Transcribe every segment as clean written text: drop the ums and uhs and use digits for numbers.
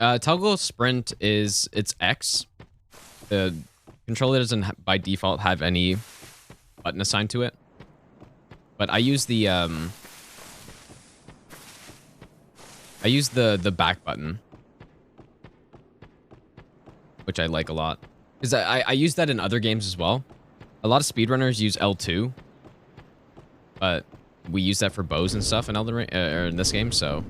Toggle sprint it's X. The controller doesn't by default have any button assigned to it. But I use the back button, which I like a lot. Because I use that in other games as well. A lot of speedrunners use L2, but we use that for bows and stuff in Elden Ring, or in this game, so.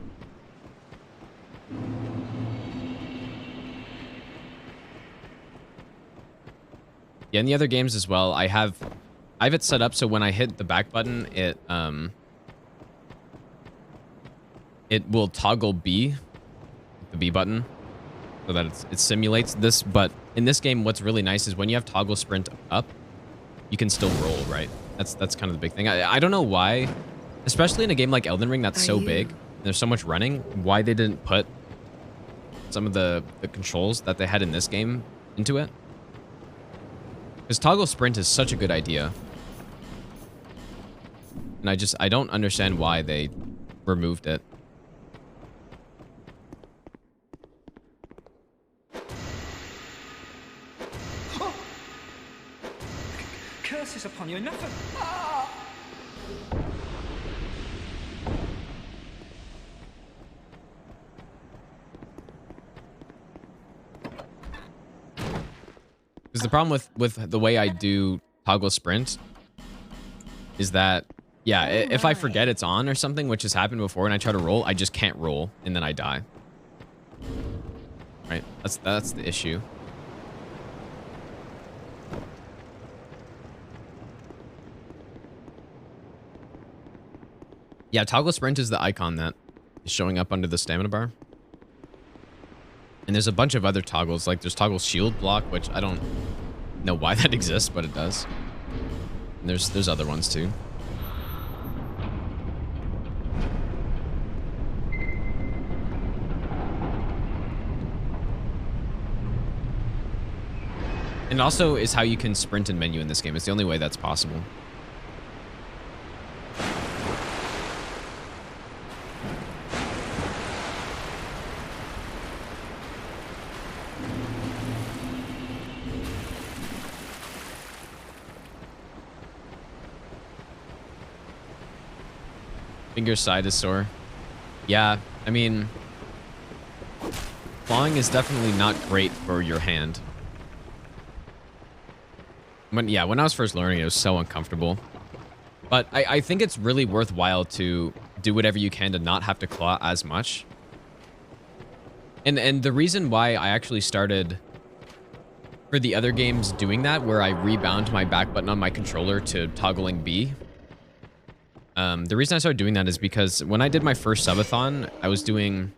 Yeah, in the other games as well, I have it set up so when I hit the back button, it will toggle B, the B button, so that it simulates this. But in this game, what's really nice is when you have toggle sprint up, you can still roll, right? That's kind of the big thing. I don't know why, especially in a game like Elden Ring that's so big, there's so much running, why they didn't put some of the controls that they had in this game into it. Because toggle sprint is such a good idea. And I don't understand why they removed it. Curses upon you, nothing. Because the problem with the way I do toggle sprint is that, yeah, if I forget it's on or something, which has happened before, and I try to roll, I just can't roll, and then I die. Right? That's the issue. Yeah, toggle sprint is the icon that is showing up under the stamina bar. And there's a bunch of other toggles, like there's toggle shield block, which I don't know why that exists, but it does. And there's other ones too. And also is how you can sprint in menu in this game. It's the only way that's possible. Finger side is sore. Yeah, I mean, clawing is definitely not great for your hand. When I was first learning, it was so uncomfortable. But I think it's really worthwhile to do whatever you can to not have to claw as much. And the reason why I actually started for the other games doing that, where I rebound my back button on my controller to toggling B. The reason I started doing that is because when I did my first subathon, I was doing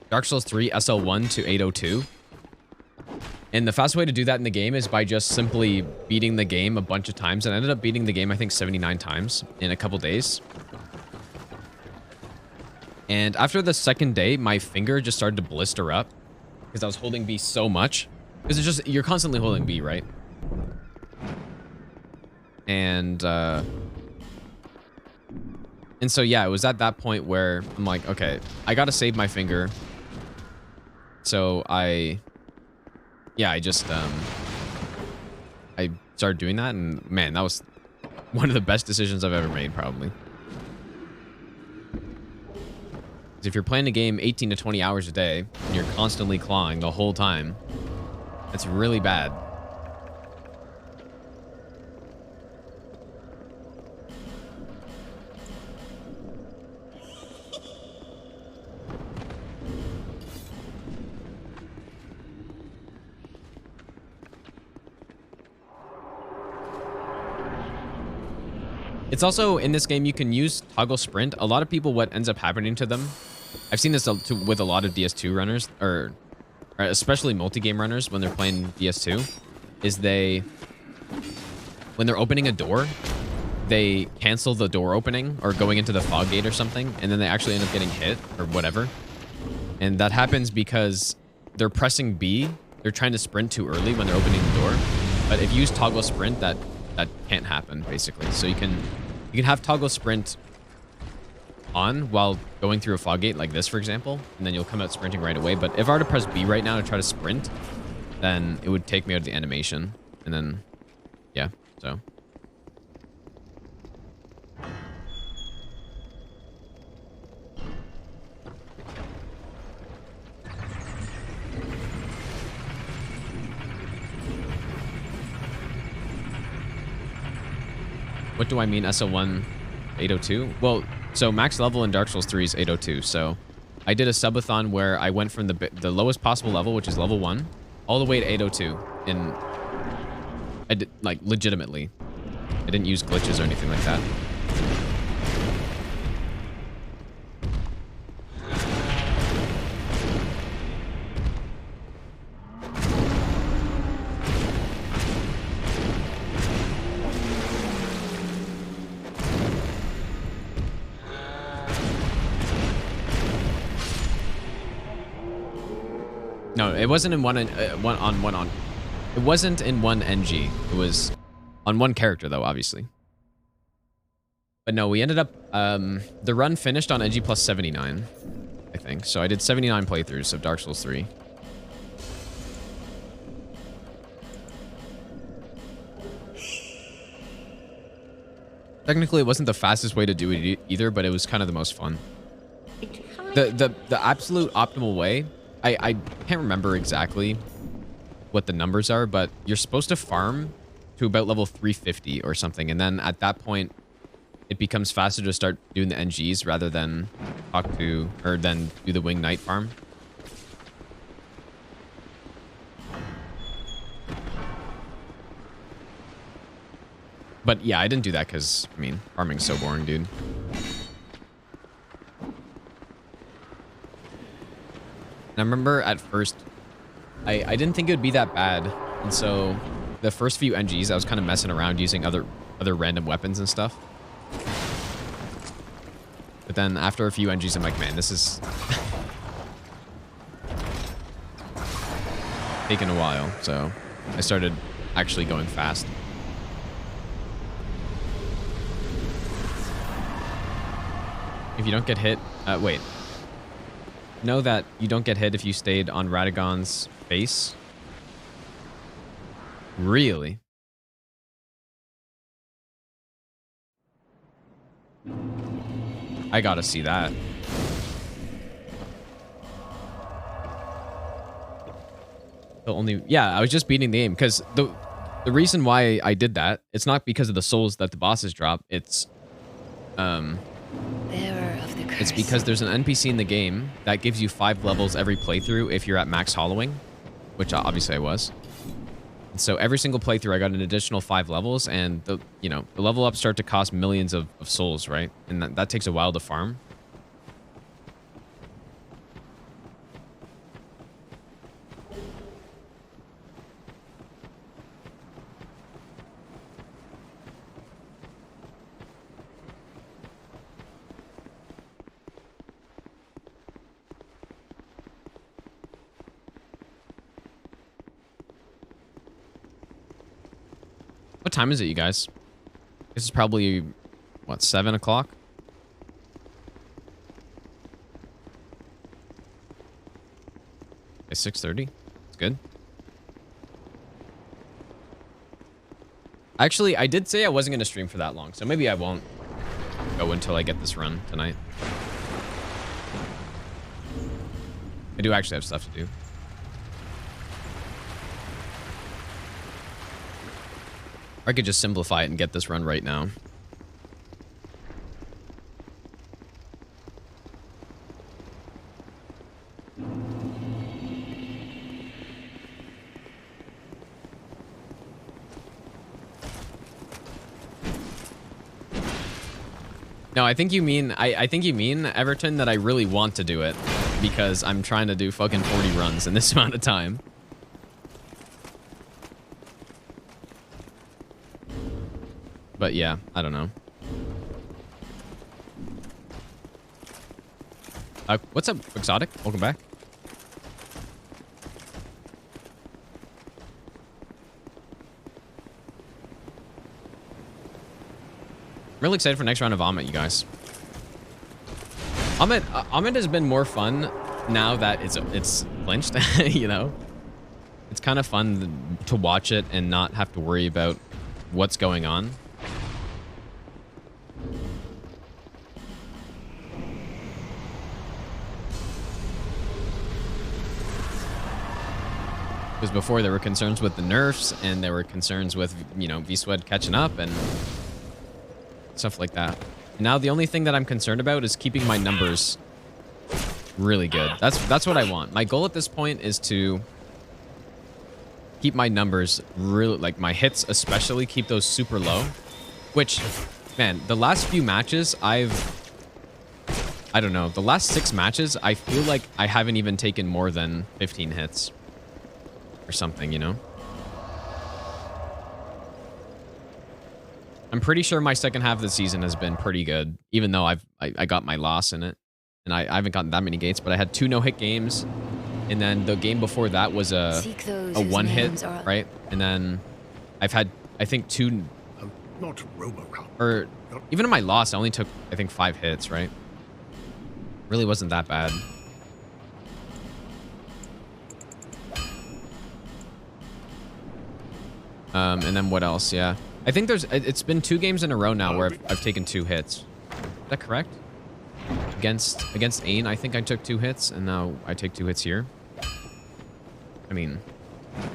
Dark Souls 3 SL1 to 802. And the fast way to do that in the game is by just simply beating the game a bunch of times. And I ended up beating the game, I think, 79 times in a couple days. And after the second day, my finger just started to blister up because I was holding B so much. Because it's just, you're constantly holding B, right? And so, yeah, it was at that point where I'm like, okay, I gotta save my finger. So I started doing that, and man, that was one of the best decisions I've ever made, probably. Because if you're playing a game 18 to 20 hours a day, and you're constantly clawing the whole time, that's really bad. It's also, in this game, you can use toggle sprint. A lot of people, what ends up happening to them, I've seen this with a lot of DS2 runners, or especially multi-game runners when they're playing DS2, is when they're opening a door, they cancel the door opening or going into the fog gate or something, and then they actually end up getting hit or whatever. And that happens because they're pressing B. They're trying to sprint too early when they're opening the door. But if you use toggle sprint, that can't happen, basically. So you can have toggle sprint on while going through a fog gate like this, for example, and then you'll come out sprinting right away. But if I were to press B right now to try to sprint, then it would take me out of the animation. And then, yeah, so. What do I mean SO1 802? Well, so max level in Dark Souls 3 is 802. So I did a subathon where I went from the lowest possible level, which is level 1, all the way to 802. And I did, like, legitimately. I didn't use glitches or anything like that. No, it wasn't in one. It wasn't in one NG. It was on one character though, obviously. But no, we ended up. The run finished on NG plus 79, I think. So I did 79 playthroughs of Dark Souls 3. Technically, it wasn't the fastest way to do it either, but it was kind of the most fun. The absolute optimal way. I can't remember exactly what the numbers are, but you're supposed to farm to about level 350 or something. And then at that point, it becomes faster to start doing the NGs rather than do the Wing Knight farm. But yeah, I didn't do that because, I mean, farming's so boring, dude. And I remember at first, I didn't think it would be that bad. And so the first few NGs, I was kind of messing around using other random weapons and stuff. But then after a few NGs, I'm like, man, this is taking a while. So I started actually going fast. If you don't get hit, wait. Know that you don't get hit if you stayed on Radagon's face? Really? I gotta see that. Yeah, I was just beating the game because the reason why I did that, it's not because of the souls that the bosses drop. It's it's because there's an NPC in the game that gives you 5 levels every playthrough if you're at max hollowing, which obviously I was. And so every single playthrough, I got an additional 5 levels, and the level ups start to cost millions of souls, right? And that takes a while to farm. What time is it, you guys? This is probably, what, 7 o'clock? It's 6:30. It's good. Actually, I did say I wasn't going to stream for that long, so maybe I won't go until I get this run tonight. I do actually have stuff to do. Or I could just simplify it and get this run right now. No, I think you mean, I think you mean, Everton, that I really want to do it because I'm trying to do fucking 40 runs in this amount of time. But yeah, I don't know. What's up, Exotic? Welcome back. I'm really excited for next round of Vomit, you guys. Ahmed has been more fun now that it's clinched, you know? It's kind of fun to watch it and not have to worry about what's going on. Because before there were concerns with the nerfs and there were concerns with, you know, V-Sweat catching up and stuff like that. Now the only thing that I'm concerned about is keeping my numbers really good. That's what I want. My goal at this point is to keep my numbers really, like my hits especially, keep those super low. Which, man, the last few matches I don't know, the last 6 matches, I feel like I haven't even taken more than 15 hits or something, you know? I'm pretty sure my second half of the season has been pretty good, even though I got my loss in it. And I haven't gotten that many gates, but I had 2 no-hit games. And then the game before that was a 1-hit, right? And then I've had, I think, 2... Not RoboCop. Or even in my loss, I only took, I think, 5 hits, right? Really wasn't that bad. And then what else? Yeah. I think it's been 2 games in a row now where I've taken 2 hits. Is that correct? Against Ain, I think I took 2 hits, and now I take 2 hits here. I mean,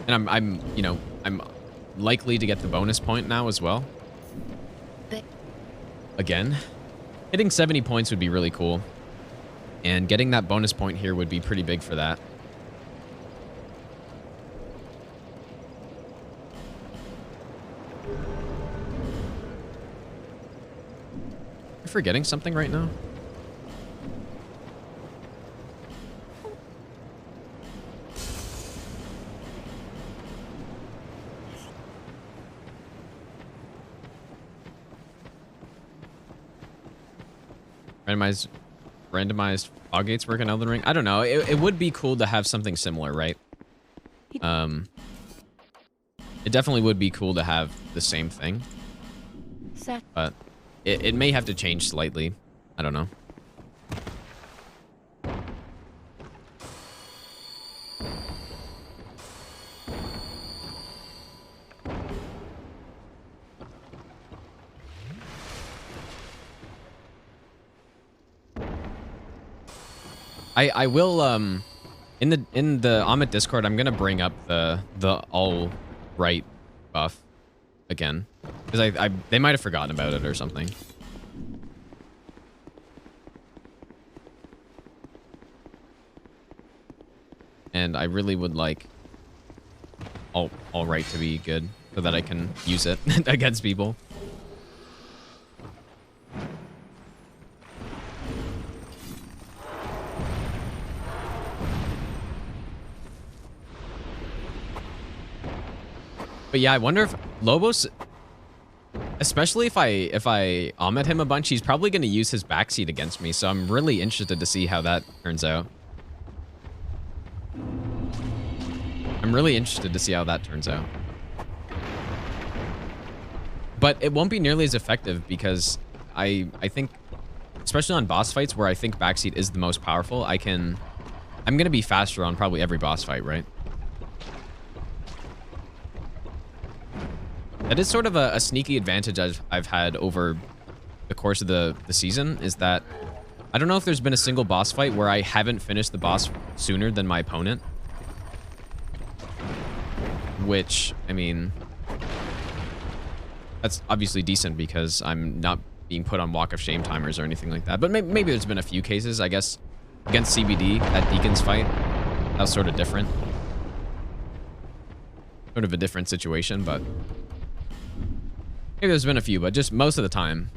and I'm you know, I'm likely to get the bonus point now as well. Again, hitting 70 points would be really cool, and getting that bonus point here would be pretty big for that. Am I forgetting something right now? Randomized fog gates work in Elden Ring? I don't know. It would be cool to have something similar, right? It definitely would be cool to have the same thing. But it may have to change slightly. I don't know. I will in the Amit Discord, I'm gonna bring up the all right buff again, because they might have forgotten about it or something. And I really would like all right to be good so that I can use it against people. But yeah, I wonder if Lobos, especially if I Ahmed him a bunch, he's probably going to use his backseat against me. So I'm really interested to see how that turns out. I'm really interested to see how that turns out. But it won't be nearly as effective because I think, especially on boss fights where I think backseat is the most powerful, I'm going to be faster on probably every boss fight, right? That is sort of a sneaky advantage I've had over the course of the season, is that I don't know if there's been a single boss fight where I haven't finished the boss sooner than my opponent. Which, I mean, that's obviously decent because I'm not being put on Walk of Shame timers or anything like that. But maybe there's been a few cases, I guess, against CBD, that Deacon's fight. That was sort of different. Sort of a different situation, but... maybe there's been a few, but just most of the time,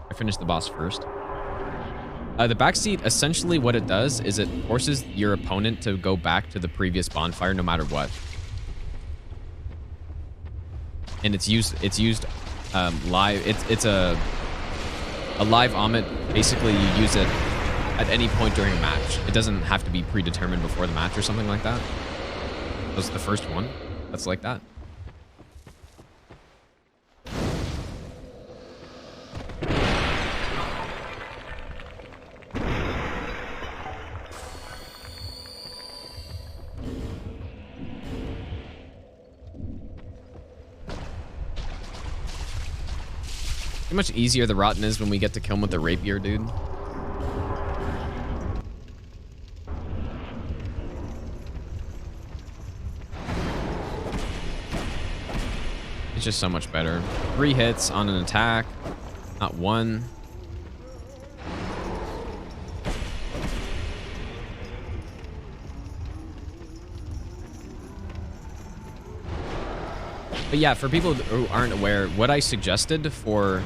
I finished the boss first. The backseat, essentially what it does is it forces your opponent to go back to the previous bonfire no matter what. And it's used live. It's a live Amit. Basically, you use it at any point during a match. It doesn't have to be predetermined before the match or something like that. That was the first one that's like that. How much easier the Rotten is when we get to kill him with the rapier, dude. It's just so much better. 3 hits on an attack, not 1. But yeah, for people who aren't aware, what I suggested for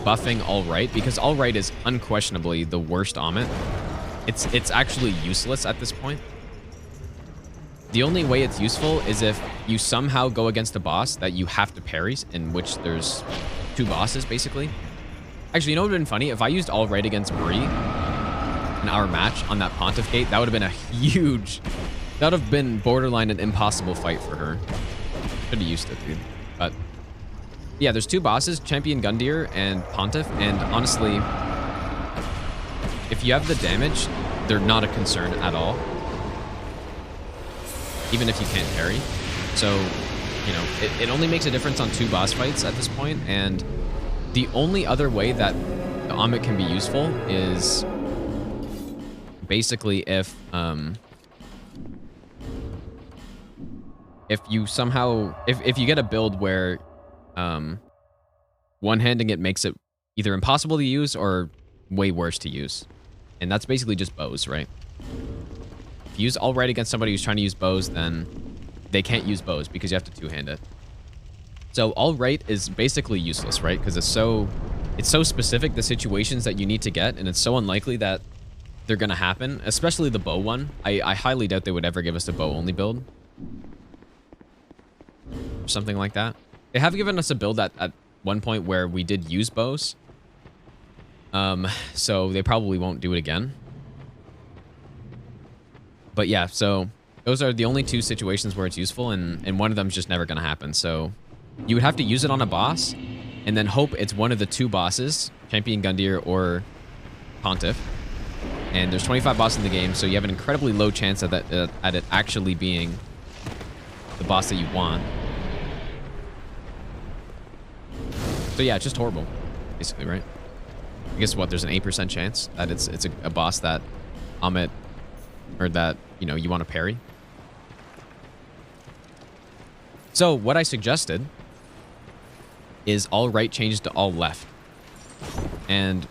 buffing All Right, because All Right is unquestionably the worst Amit. It's actually useless at this point. The only way it's useful is if you somehow go against a boss that you have to parry, in which there's 2 bosses, basically. Actually, you know what would have been funny? If I used All Right against Bree in our match on that Pontiff Gate, that would have been a huge... That would have been borderline an impossible fight for her. Could have used it, dude. But yeah, there's 2 bosses, Champion Gundyr and Pontiff, and honestly, if you have the damage, they're not a concern at all. Even if you can't parry. So, you know, it only makes a difference on 2 boss fights at this point, and the only other way that the Amit can be useful is basically if you somehow, if you get a build where one-handing it makes it either impossible to use or way worse to use. And that's basically just bows, right? If you use All Right against somebody who's trying to use bows, then they can't use bows because you have to 2-hand it. So All Right is basically useless, right? Because it's so specific, the situations that you need to get, and it's so unlikely that they're going to happen, especially the bow one. I highly doubt they would ever give us a bow-only build. Or something like that. They have given us a build at one point where we did use bows. So they probably won't do it again. But yeah, so those are the only 2 situations where it's useful, and one of them's just never going to happen. So you would have to use it on a boss, and then hope it's one of the 2 bosses, Champion Gundyr or Pontiff. And there's 25 bosses in the game, so you have an incredibly low chance at it actually being the boss that you want. So yeah, it's just horrible, basically, right? I guess what, there's an 8% chance that it's a boss that Amit, or that, you know, you want to parry. So what I suggested is All Right changed to All Left. And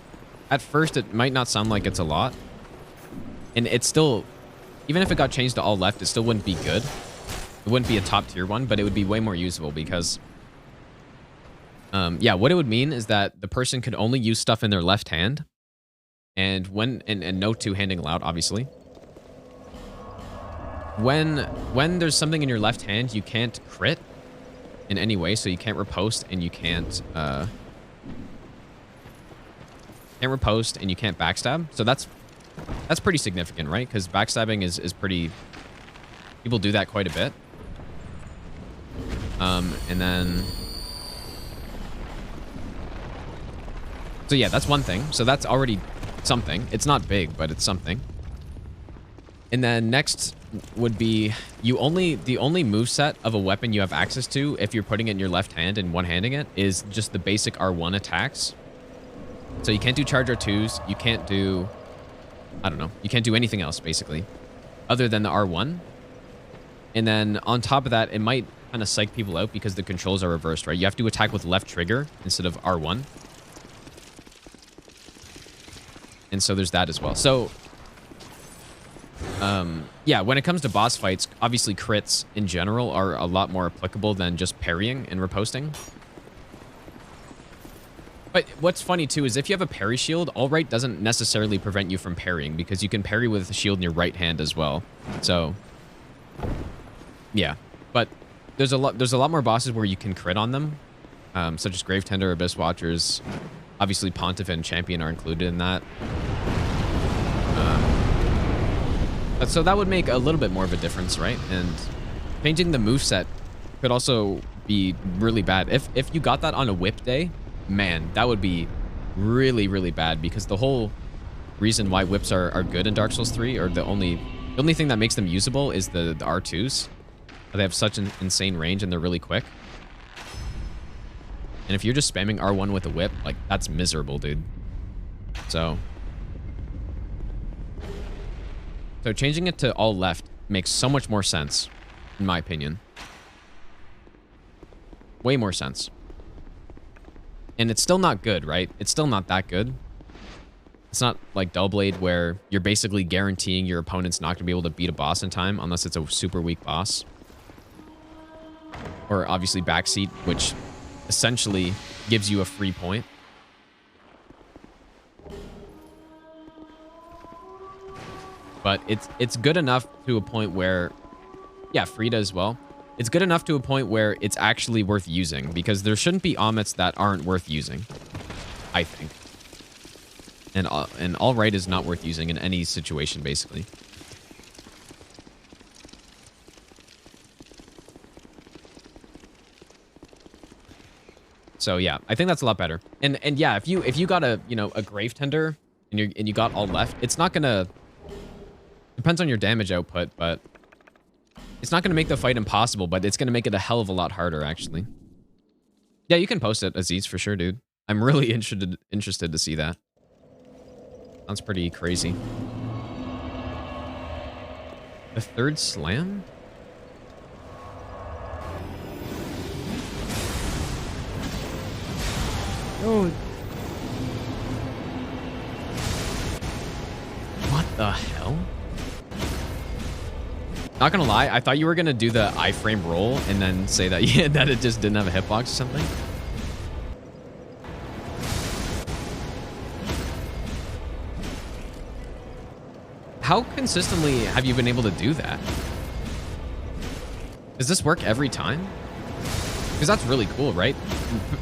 at first it might not sound like it's a lot. And it's still, even if it got changed to All Left, it still wouldn't be good. It wouldn't be a top tier one, but it would be way more usable because yeah, what it would mean is that the person could only use stuff in their left hand, and and no 2-handing allowed, obviously. When there's something in your left hand, you can't crit in any way, so you can't riposte and you can't riposte and you can't backstab. So that's pretty significant, right? Because backstabbing is pretty, people do that quite a bit. And then, so yeah, that's one thing. So that's already something. It's not big, but it's something. And then next would be the only moveset of a weapon you have access to if you're putting it in your left hand and one-handing it is just the basic R1 attacks. So you can't do charge R2s. You can't do, I don't know, you can't do anything else basically other than the R1. And then on top of that, it might kind of psych people out because the controls are reversed, right? You have to attack with left trigger instead of R1. And so there's that as well. So yeah, when it comes to boss fights, obviously crits in general are a lot more applicable than just parrying and riposting. But what's funny too is if you have a parry shield, All Right doesn't necessarily prevent you from parrying because you can parry with a shield in your right hand as well. So yeah, but there's a lot more bosses where you can crit on them, such as Grave Tender, Abyss Watchers. Obviously, Pontiff and Champion are included in that. So that would make a little bit more of a difference, right? And changing the moveset could also be really bad. If you got that on a whip day, man, that would be really, really bad because the whole reason why whips are good in Dark Souls 3, or the only thing that makes them usable is the R2s. They have such an insane range and they're really quick. And if you're just spamming R1 with a whip, like, that's miserable, dude. So changing it to all left makes so much more sense, in my opinion. Way more sense. And it's still not good, right? It's still not that good. It's not like Double-Blade where you're basically guaranteeing your opponent's not going to be able to beat a boss in time unless it's a super weak boss. Or obviously Backseat, which essentially gives you a free point. But it's good enough to a point where, yeah, Frida as well. It's good enough to a point where it's actually worth using, because there shouldn't be omits that aren't worth using, I think. And all right is not worth using in any situation, basically. So yeah, I think that's a lot better. And yeah, if you got a a grave tender and you got all left, it's not gonna. Depends on your damage output, but it's not going to make the fight impossible, but it's going to make it a hell of a lot harder, actually. Yeah, you can post it, Aziz, for sure, dude. I'm really interested to see that. Sounds pretty crazy. The third slam? Oh, What the hell? Not gonna lie, I thought you were gonna do the iframe roll and then say that that it just didn't have a hitbox or something. How consistently have you been able to do that? Does this work every time? Because that's really cool, right?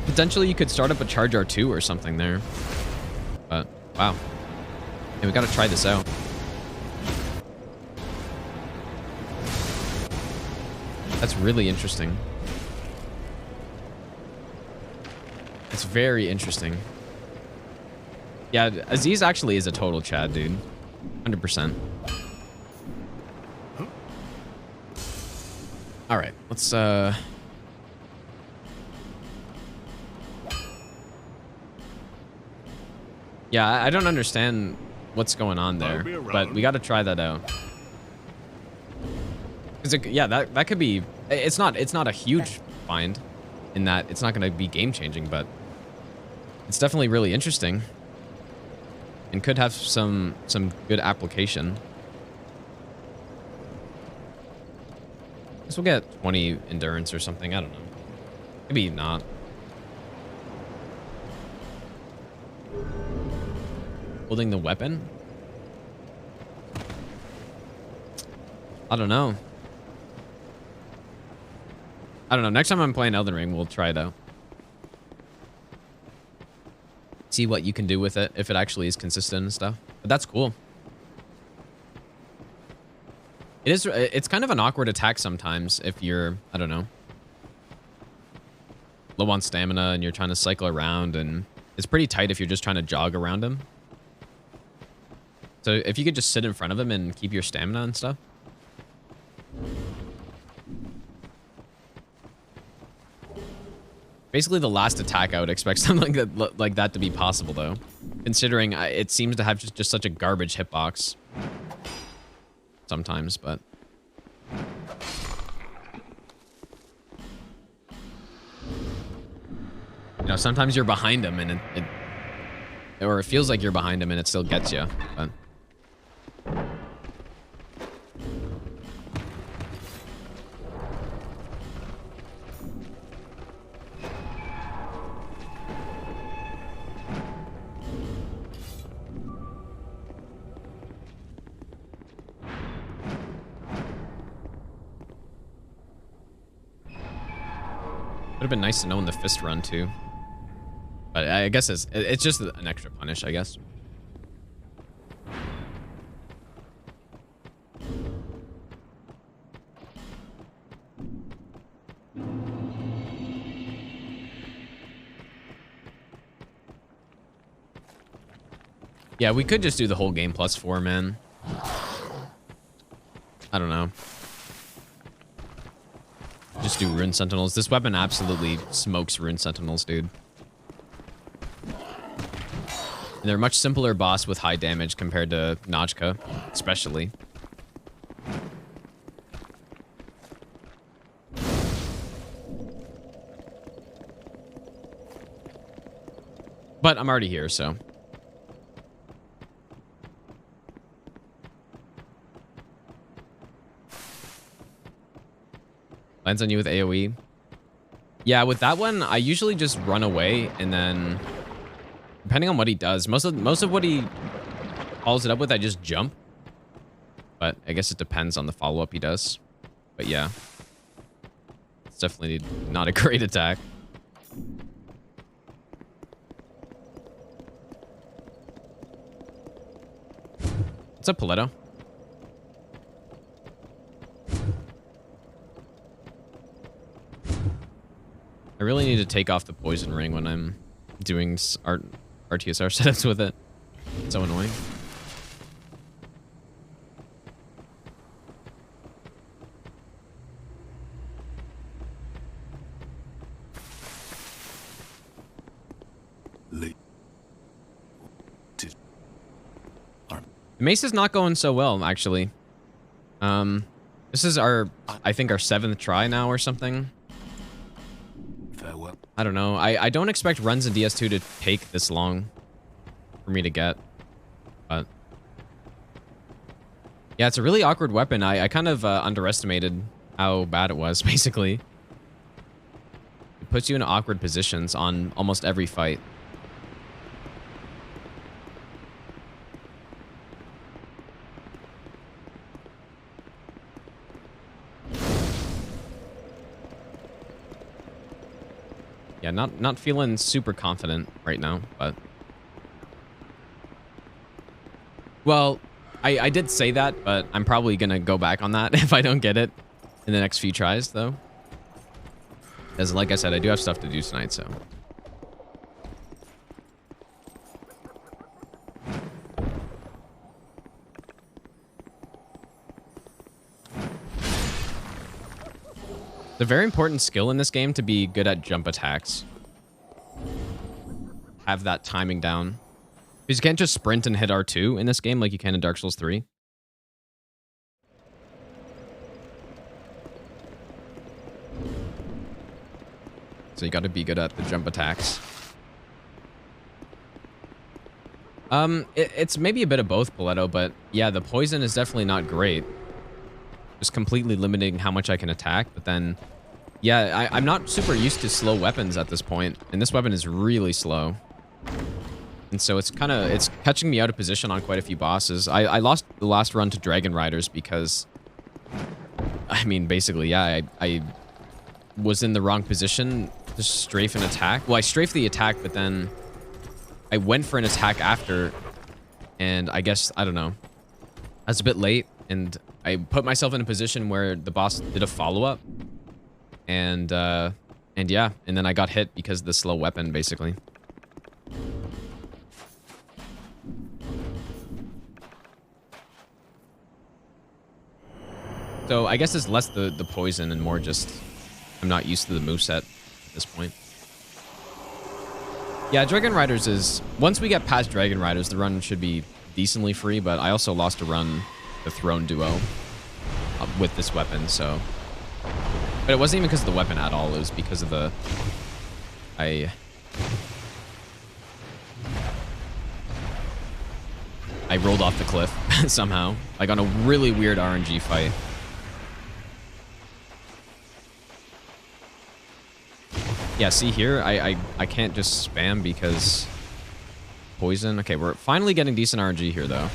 Potentially you could start up a charge R2 or something there. But, wow. Yeah, we gotta try this out. That's really interesting. It's very interesting. Yeah, Aziz actually is a total Chad, dude. 100%. All right, let's yeah, I don't understand what's going on there, but we got to try that out. Yeah, that could be. It's not a huge find, in that it's not going to be game changing, but it's definitely really interesting, and could have some good application. I guess we'll get 20 endurance or something. I don't know. Maybe not. Holding the weapon? I don't know. Next time I'm playing Elden Ring, we'll try it out. See what you can do with it, if it actually is consistent and stuff. But that's cool. It's kind of an awkward attack sometimes if you're, I don't know, low on stamina and you're trying to cycle around, and it's pretty tight if you're just trying to jog around him. So if you could just sit in front of him and keep your stamina and stuff. Basically, the last attack, I would expect something like that to be possible, though. Considering it seems to have just such a garbage hitbox. Sometimes, but... You know, sometimes you're behind him and or it feels like you're behind him and it still gets you, but... Would have been nice to know in the fist run too, but I guess it's just an extra punish, I guess. Yeah, we could just do the whole game +4, man. I don't know. Just do Rune Sentinels. This weapon absolutely smokes Rune Sentinels, dude. And they're a much simpler boss with high damage compared to Najka, especially. But I'm already here, so. Lands on you with AoE. Yeah, with that one, I usually just run away and then, depending on what he does, most of what he follows it up with, I just jump. But I guess it depends on the follow-up he does. But yeah, it's definitely not a great attack. What's up, Paletto? I really need to take off the poison ring when I'm doing RTSR setups with it. It's so annoying. Mace is not going so well, actually. This is I think our 7th try now or something. Farewell. I don't know. I don't expect runs in DS2 to take this long for me to get. But yeah, it's a really awkward weapon. I kind of underestimated how bad it was, basically. It puts you in awkward positions on almost every fight. Yeah, not feeling super confident right now, but... Well, I did say that, but I'm probably gonna go back on that if I don't get it in the next few tries, though. Because, like I said, I do have stuff to do tonight, so... It's a very important skill in this game to be good at jump attacks. Have that timing down. Because you can't just sprint and hit R2 in this game like you can in Dark Souls 3. So you gotta be good at the jump attacks. It's maybe a bit of both, Paletto, but yeah, the poison is definitely not great. Just completely limiting how much I can attack, but then... Yeah, I'm not super used to slow weapons at this point, and this weapon is really slow. And so it's catching me out of position on quite a few bosses. I lost the last run to Dragon Riders because... I mean, basically, yeah, I was in the wrong position to strafe an attack. Well, I strafed the attack, but then I went for an attack after, and I guess, I don't know. I was a bit late, and I put myself in a position where the boss did a follow-up. And yeah, and then I got hit because of the slow weapon, basically. So I guess it's less the poison and more just I'm not used to the moveset at this point. Yeah, Dragon Riders is... Once we get past Dragon Riders, the run should be decently free, but I also lost a run, the Throne Duo, with this weapon, so... But it wasn't even because of the weapon at all, it was because of the... I rolled off the cliff, somehow. Like on a really weird RNG fight. Yeah, see here, I can't just spam because... Poison. Okay, we're finally getting decent RNG here, though.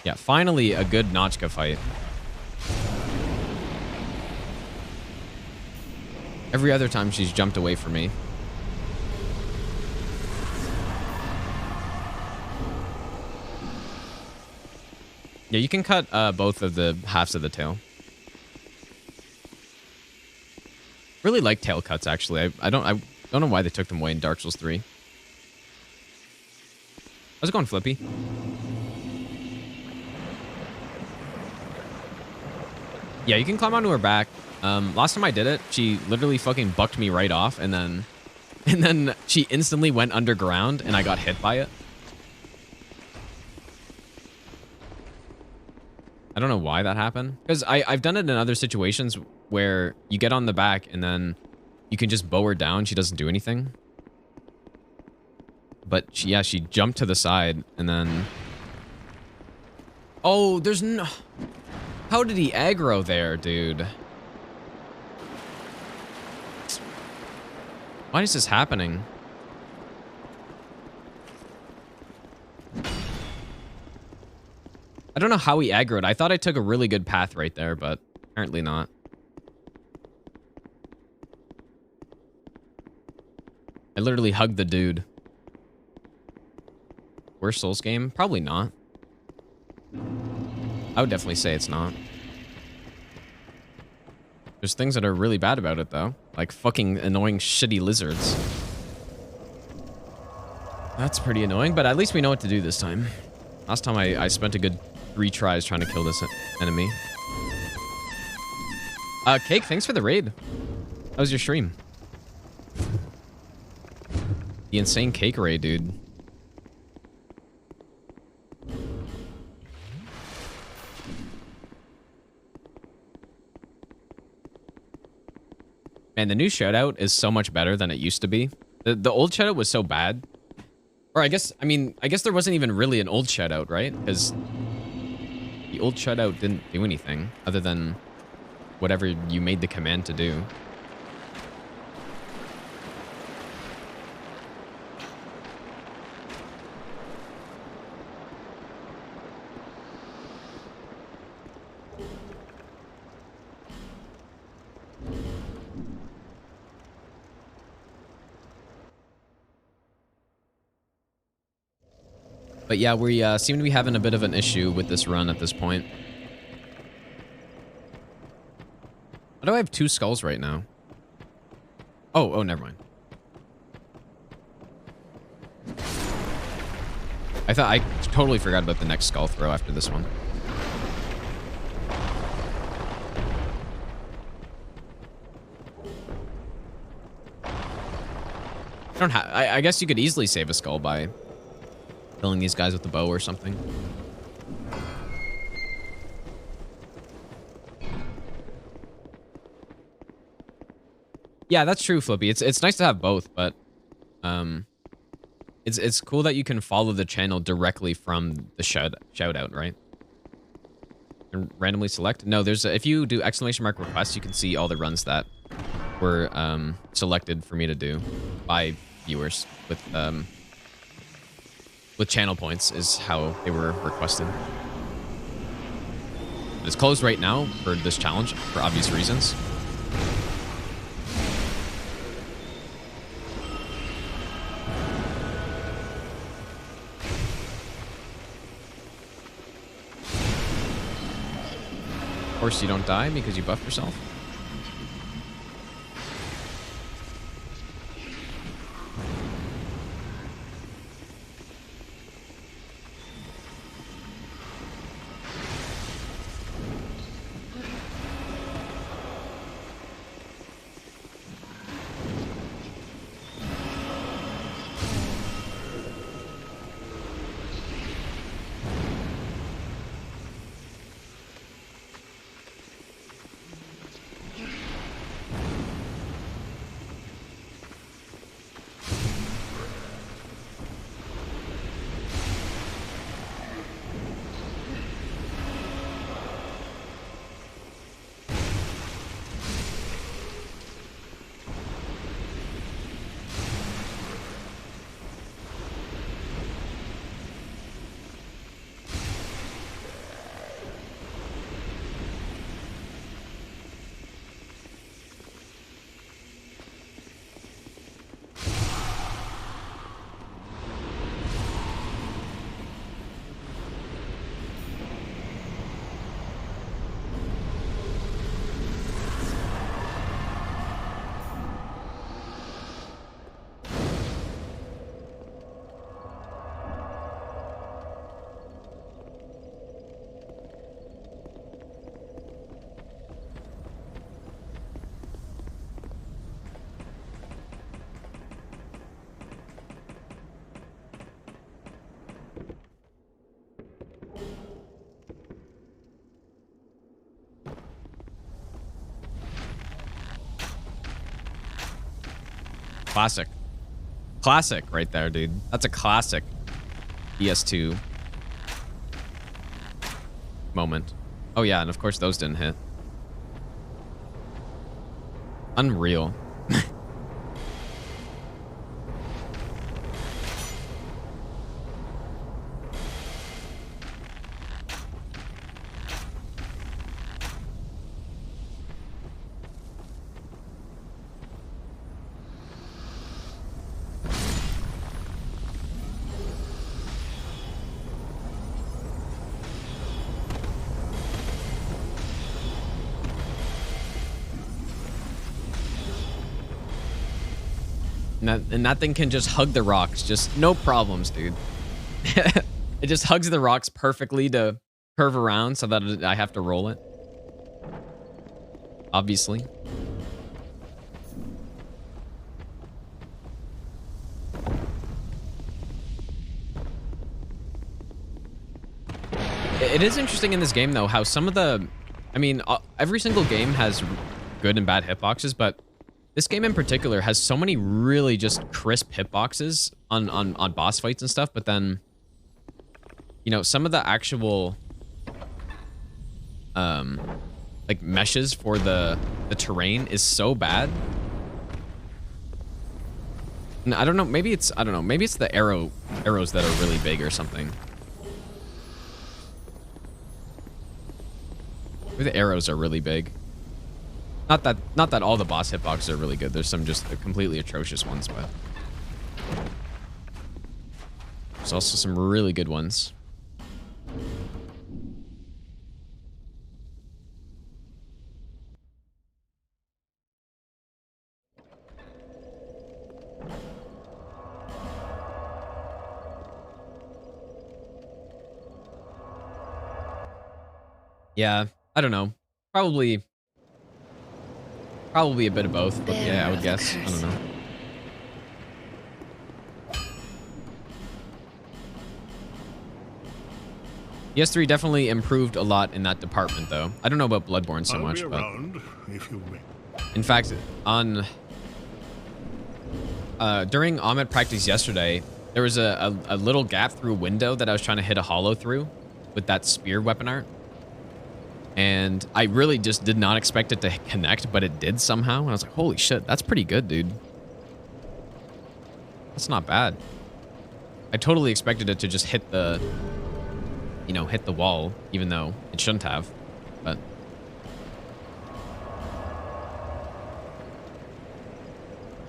Yeah, finally a good Notchka fight. Every other time she's jumped away from me. Yeah, you can cut both of the halves of the tail. Really like tail cuts, actually. I don't know why they took them away in Dark Souls 3. How's it going, Flippy? Yeah, you can climb onto her back. Last time I did it, she literally fucking bucked me right off, and then she instantly went underground, and I got hit by it. I don't know why that happened. Because I've done it in other situations where you get on the back, and then you can just bow her down. She doesn't do anything. But she jumped to the side, and then... Oh, there's no... How did he aggro there, dude? Why is this happening? I don't know how he aggroed. I thought I took a really good path right there, but apparently not. I literally hugged the dude. Worst Souls game? Probably not. I would definitely say it's not. There's things that are really bad about it, though. Like fucking annoying shitty lizards. That's pretty annoying, but at least we know what to do this time. Last time I spent a good 3 tries trying to kill this enemy. Cake, thanks for the raid. How was your stream? The insane cake raid, dude. Man, the new shoutout is so much better than it used to be. The old shoutout was so bad. Or I guess there wasn't even really an old shoutout, right? Because the old shoutout didn't do anything other than whatever you made the command to do. But yeah, we seem to be having a bit of an issue with this run at this point. Why do I have 2 skulls right now? Oh, never mind. I totally forgot about the next skull throw after this one. I guess you could easily save a skull by killing these guys with the bow or something. Yeah, that's true, Flippy. It's nice to have both, but it's cool that you can follow the channel directly from the shout out, right? And randomly select. No, there's if you do exclamation mark request, you can see all the runs that were selected for me to do by viewers with channel points is how they were requested. It's closed right now for this challenge for obvious reasons. Of course you don't die because you buffed yourself. Classic. Classic right there, dude. That's a classic PS2 moment. Oh yeah, and of course those didn't hit. Unreal. And that thing can just hug the rocks. Just no problems, dude. It just hugs the rocks perfectly to curve around so that I have to roll it. Obviously. It is interesting in this game, though, how some of the... I mean, every single game has good and bad hitboxes, but this game in particular has so many really just crisp hitboxes on boss fights and stuff, but then, you know, some of the actual, like, meshes for the terrain is so bad. And I don't know, maybe it's, I don't know, maybe it's the arrows that are really big or something. Maybe the arrows are really big. Not that all the boss hitboxes are really good. There's some just completely atrocious ones, but there's also some really good ones. Yeah, I don't know. Probably a bit of both, but yeah, I would guess. I don't know. PS3 definitely improved a lot in that department, though. I don't know about Bloodborne so much, but in fact, on during Ahmet practice yesterday, there was a little gap through a window that I was trying to hit a hollow through with that spear weapon art. And I really just did not expect it to connect, but it did somehow. And I was like, holy shit, that's pretty good, dude. That's not bad. I totally expected it to just hit the, you know, hit the wall, even though it shouldn't have. But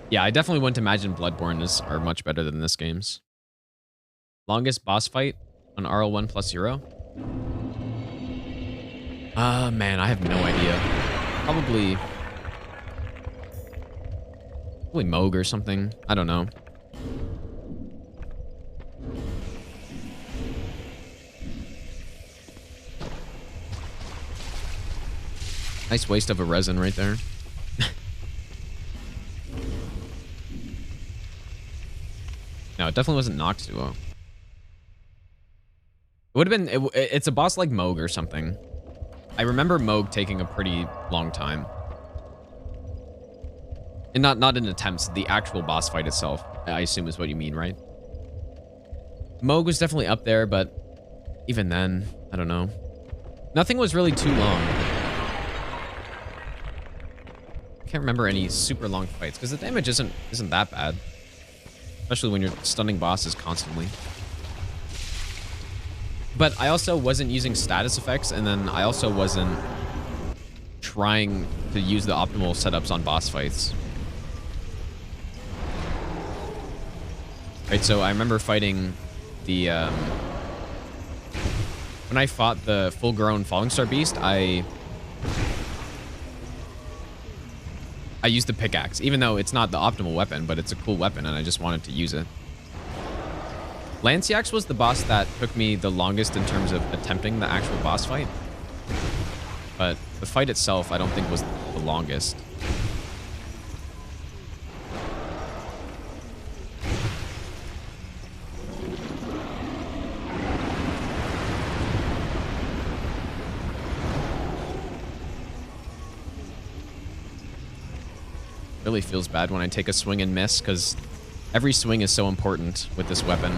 yeah, I definitely wouldn't imagine Bloodborne are much better than this game's. Longest boss fight on RL1 plus 0? Man, I have no idea. Probably Moog or something. I don't know. Nice waste of a resin right there. No, it definitely wasn't Noxduo. It would have been... It's a boss like Moog or something. I remember Moog taking a pretty long time. And not in attempts, the actual boss fight itself, I assume is what you mean, right? Moog was definitely up there, but even then, I don't know. Nothing was really too long. I can't remember any super long fights, because the damage isn't that bad. Especially when you're stunning bosses constantly. But I also wasn't using status effects, and then I also wasn't trying to use the optimal setups on boss fights. Right, so I remember fighting the... when I fought the full-grown Falling Star Beast, I used the pickaxe, even though it's not the optimal weapon, but it's a cool weapon, and I just wanted to use it. Lanciax was the boss that took me the longest in terms of attempting the actual boss fight. But the fight itself, I don't think was the longest. Really feels bad when I take a swing and miss, because every swing is so important with this weapon.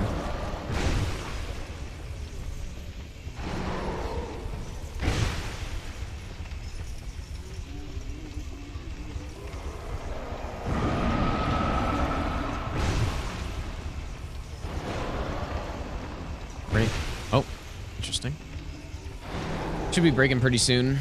Break. Oh, interesting. Should be breaking pretty soon.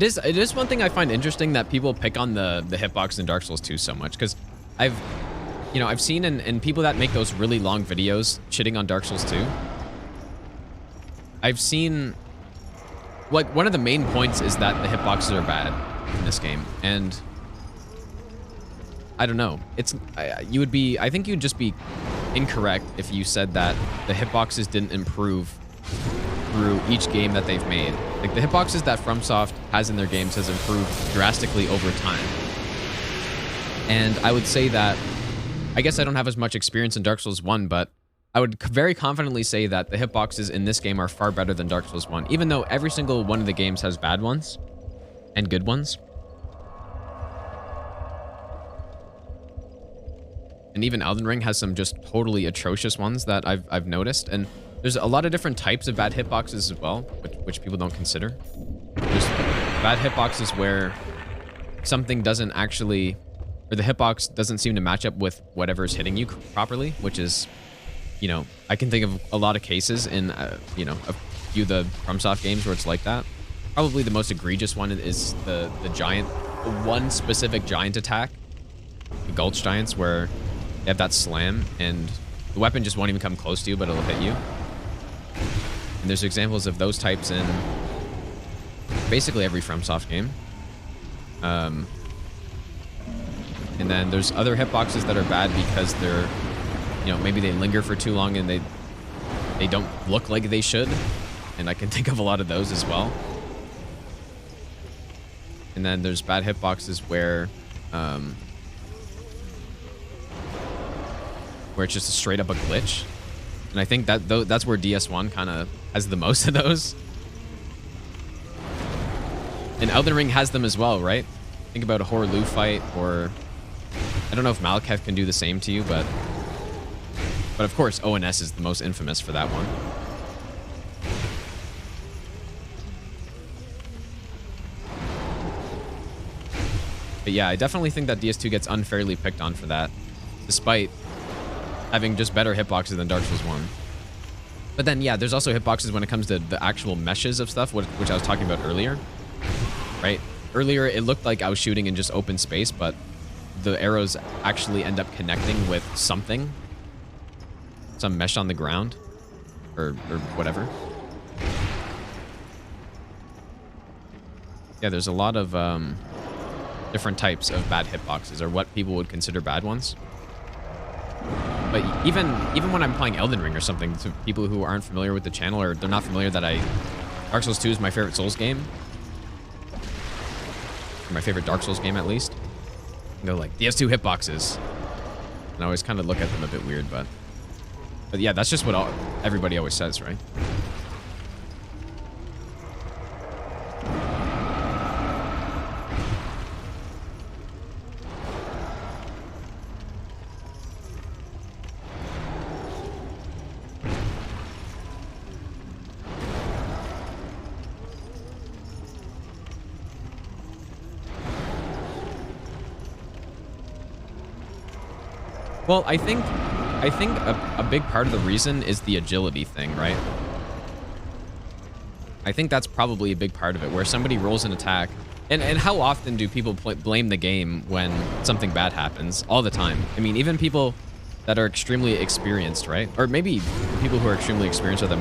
It is one thing I find interesting that people pick on the hitbox in Dark Souls 2 so much, because I've seen in people that make those really long videos shitting on Dark Souls 2. I've seen, like, one of the main points is that the hitboxes are bad in this game, and I don't know. I think you'd just be incorrect if you said that the hitboxes didn't improve through each game that they've made. Like, the hitboxes that FromSoft has in their games has improved drastically over time. And I would say that, I guess I don't have as much experience in Dark Souls 1, but I would very confidently say that the hitboxes in this game are far better than Dark Souls 1, even though every single one of the games has bad ones and good ones. And even Elden Ring has some just totally atrocious ones that I've noticed. And there's a lot of different types of bad hitboxes as well, which people don't consider. There's bad hitboxes where something doesn't actually, or the hitbox doesn't seem to match up with whatever's hitting you properly, which is, you know, I can think of a lot of cases in, you know, a few of the FromSoft games where it's like that. Probably the most egregious one is the one specific giant attack, the Gulch Giants, where they have that slam and the weapon just won't even come close to you, but it'll hit you. And there's examples of those types in basically every FromSoft game. And then there's other hitboxes that are bad because they're, you know, maybe they linger for too long and they don't look like they should. And I can think of a lot of those as well. And then there's bad hitboxes where it's just a straight up a glitch. And I think that's where DS1 kind of has the most of those. And Elden Ring has them as well, right? Think about a Horaloo fight, or I don't know if Malekith can do the same to you, but of course ONS is the most infamous for that one. But yeah, I definitely think that DS2 gets unfairly picked on for that, despite having just better hitboxes than Dark Souls 1. But then, yeah, there's also hitboxes when it comes to the actual meshes of stuff, which I was talking about earlier, right? Earlier, it looked like I was shooting in just open space, but the arrows actually end up connecting with something, some mesh on the ground, or whatever. Yeah, there's a lot of different types of bad hitboxes, or what people would consider bad ones. But even when I'm playing Elden Ring or something, to people who aren't familiar with the channel, or they're not familiar that Dark Souls 2 is my favorite Souls game, or my favorite Dark Souls game at least, and they're like, DS2 hitboxes. And I always kind of look at them a bit weird, but yeah, that's just what everybody always says, right? Well, I think a big part of the reason is the agility thing, right? I think that's probably a big part of it, where somebody rolls an attack. And how often do people blame the game when something bad happens? All the time. I mean, even people that are extremely experienced, right? Or maybe people who are extremely experienced are the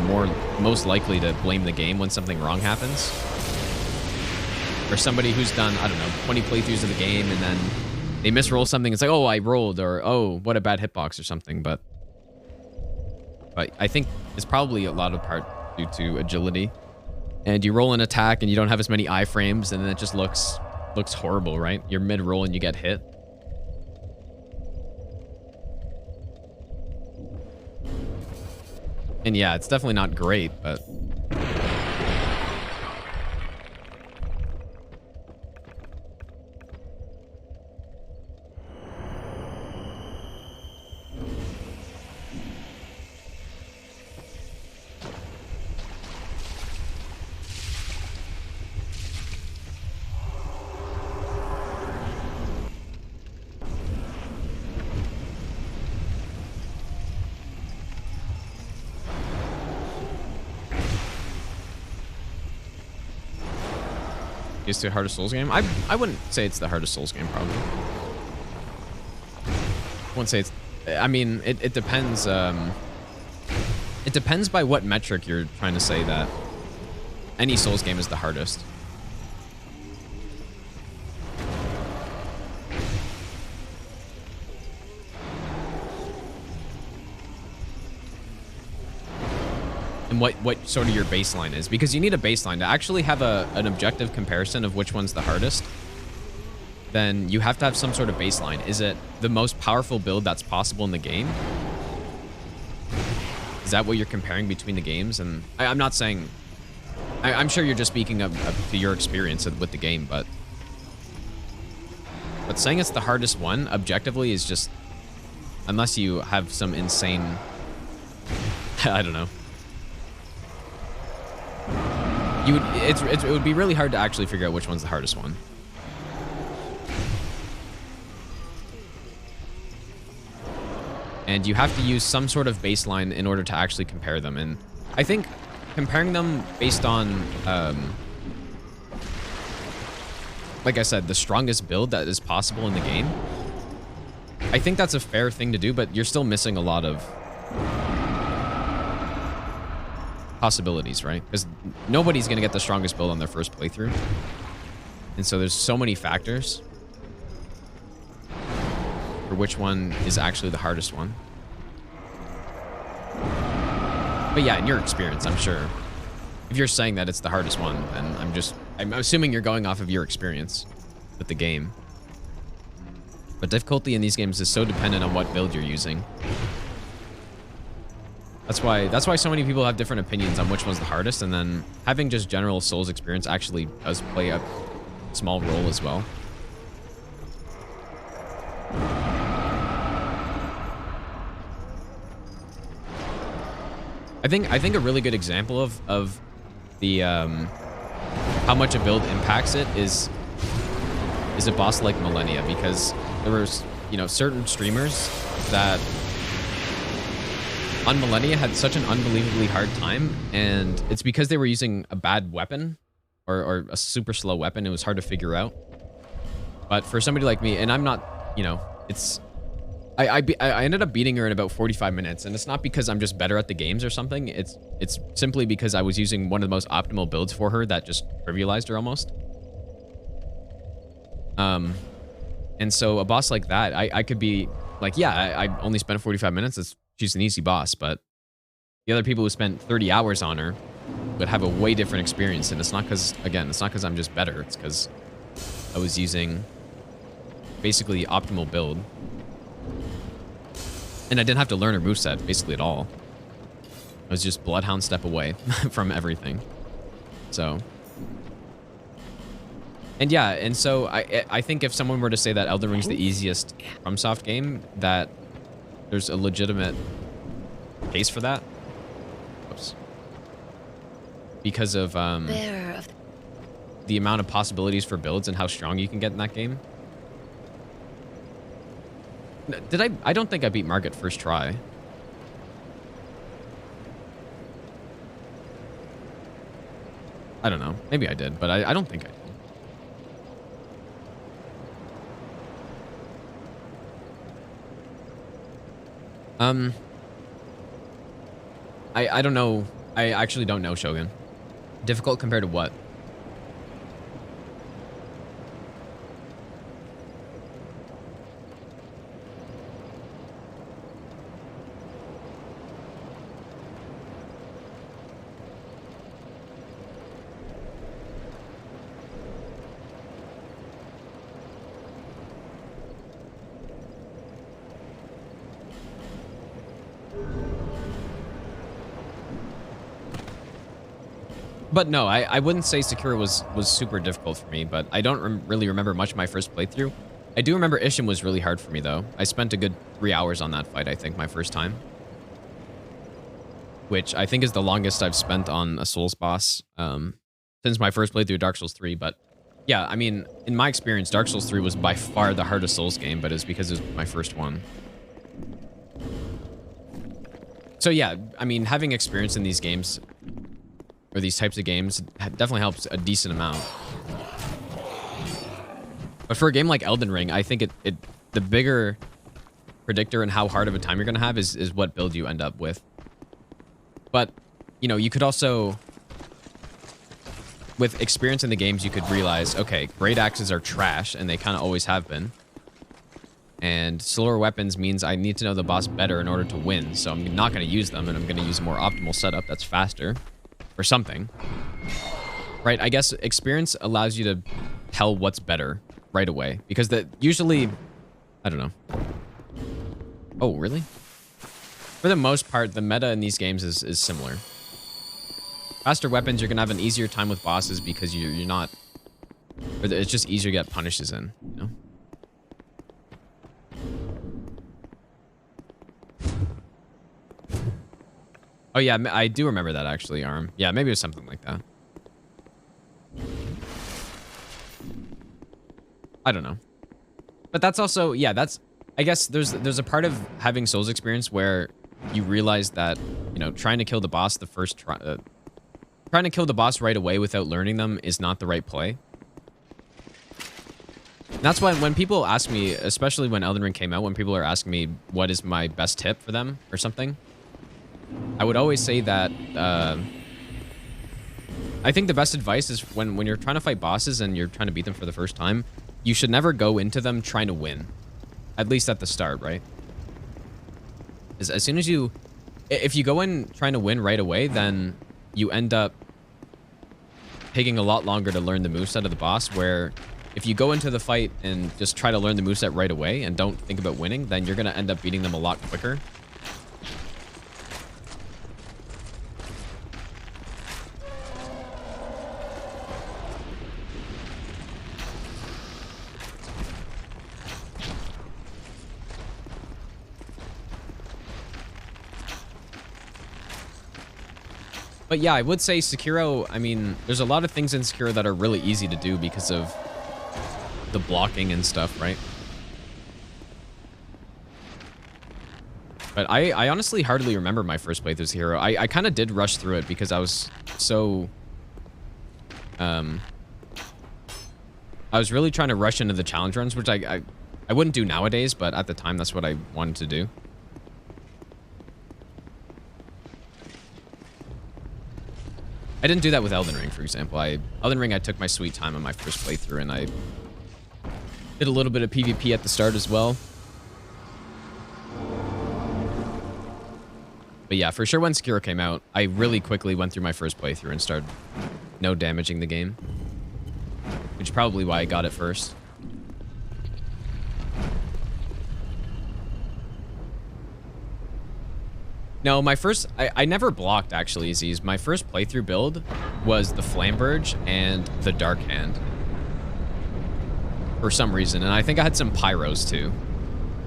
most likely to blame the game when something wrong happens. Or somebody who's done, I don't know, 20 playthroughs of the game and then they misroll something. It's like, oh, I rolled, or oh, what a bad hitbox or something. But but I think it's probably a lot of part due to agility. And you roll an attack and you don't have as many iframes, and then it just looks horrible, right? You're mid-roll and you get hit. And yeah, it's definitely not great, but... Is the hardest Souls game? I wouldn't say it's the hardest Souls game, probably. I wouldn't say it's... I mean, it depends. It depends by what metric you're trying to say that any Souls game is the hardest. And what sort of your baseline is, because you need a baseline to actually have an objective comparison of which one's the hardest. Then you have to have some sort of baseline. Is it the most powerful build that's possible in the game? Is that what you're comparing between the games? And I'm not saying... I'm sure you're just speaking of to your experience with the game, but saying it's the hardest one objectively is just... Unless you have some insane... I don't know. It would be really hard to actually figure out which one's the hardest one. And you have to use some sort of baseline in order to actually compare them. And I think comparing them based on, like I said, the strongest build that is possible in the game, I think that's a fair thing to do, but you're still missing a lot of possibilities, right? Because nobody's going to get the strongest build on their first playthrough. And so there's so many factors for which one is actually the hardest one. But yeah, in your experience, I'm sure. If you're saying that it's the hardest one, then I'm assuming you're going off of your experience with the game. But difficulty in these games is so dependent on what build you're using. That's why so many people have different opinions on which one's the hardest, and then having just general Souls experience actually does play a small role as well. I think a really good example of the how much a build impacts it is a boss like Millennia, because there were, you know, certain streamers that on Millennia had such an unbelievably hard time, and it's because they were using a bad weapon or a super slow weapon. It was hard to figure out. But for somebody like me, and I'm not, you know, it's I ended up beating her in about 45 minutes, and it's not because I'm just better at the games or something. It's simply because I was using one of the most optimal builds for her that just trivialized her almost. And so a boss like that, I could be like, yeah, I only spent 45 minutes. She's an easy boss, but the other people who spent 30 hours on her would have a way different experience. And it's not because, again, it's not because I'm just better. It's because I was using basically the optimal build. And I didn't have to learn her moveset basically at all. I was just Bloodhound step away from everything. So... And yeah, and so I think if someone were to say that Elden Ring's the easiest FromSoft game, that there's a legitimate case for that. Oops. Because of the amount of possibilities for builds and how strong you can get in that game. Did I don't think I beat Margit first try. I don't know. Maybe I did, but I don't think I did. I don't know. I actually don't know, Shogun. Difficult compared to what? But no, I wouldn't say Sekiro was super difficult for me, but I don't really remember much of my first playthrough. I do remember Ishim was really hard for me, though. I spent a good 3 hours on that fight, I think, my first time. Which I think is the longest I've spent on a Souls boss since my first playthrough of Dark Souls 3. But yeah, I mean, in my experience, Dark Souls 3 was by far the hardest Souls game, but it's because it was my first one. So yeah, I mean, having experience in these games, or these types of games, definitely helps a decent amount. But for a game like Elden Ring, I think the bigger predictor in how hard of a time you're going to have is what build you end up with. But, you know, you could also, with experience in the games, you could realize, okay, great axes are trash, and they kind of always have been. And slower weapons means I need to know the boss better in order to win, so I'm not going to use them, and I'm going to use a more optimal setup that's faster, or something. Right, I guess experience allows you to tell what's better right away, because usually, I don't know. Oh, really? For the most part, the meta in these games is similar. Faster weapons, you're gonna have an easier time with bosses because you're not, or it's just easier to get punishes in, you know? Oh yeah, I do remember that actually, Arm. Yeah, maybe it was something like that. I don't know. But that's also, yeah, I guess there's a part of having Souls experience where you realize that, you know, trying to kill the boss trying to kill the boss right away without learning them is not the right play. And that's why when people ask me, especially when Elden Ring came out, when people are asking me what is my best tip for them or something, I would always say that I think the best advice is when you're trying to fight bosses and you're trying to beat them for the first time, you should never go into them trying to win. At least at the start, right? As soon as if you go in trying to win right away, then you end up taking a lot longer to learn the moveset of the boss, where if you go into the fight and just try to learn the moveset right away and don't think about winning, then you're going to end up beating them a lot quicker. But yeah, I would say Sekiro, I mean, there's a lot of things in Sekiro that are really easy to do because of the blocking and stuff, right? But I honestly hardly remember my first playthrough of Sekiro. I kind of did rush through it because I was so... I was really trying to rush into the challenge runs, which I wouldn't do nowadays, but at the time, that's what I wanted to do. I didn't do that with Elden Ring, for example. Elden Ring, I took my sweet time on my first playthrough, and I did a little bit of PvP at the start as well. But yeah, for sure when Sekiro came out, I really quickly went through my first playthrough and started no damaging the game. Which is probably why I got it first. No, my first... I never blocked, actually, Aziz. My first playthrough build was the Flamberge and the Dark Hand. For some reason. And I think I had some Pyros, too.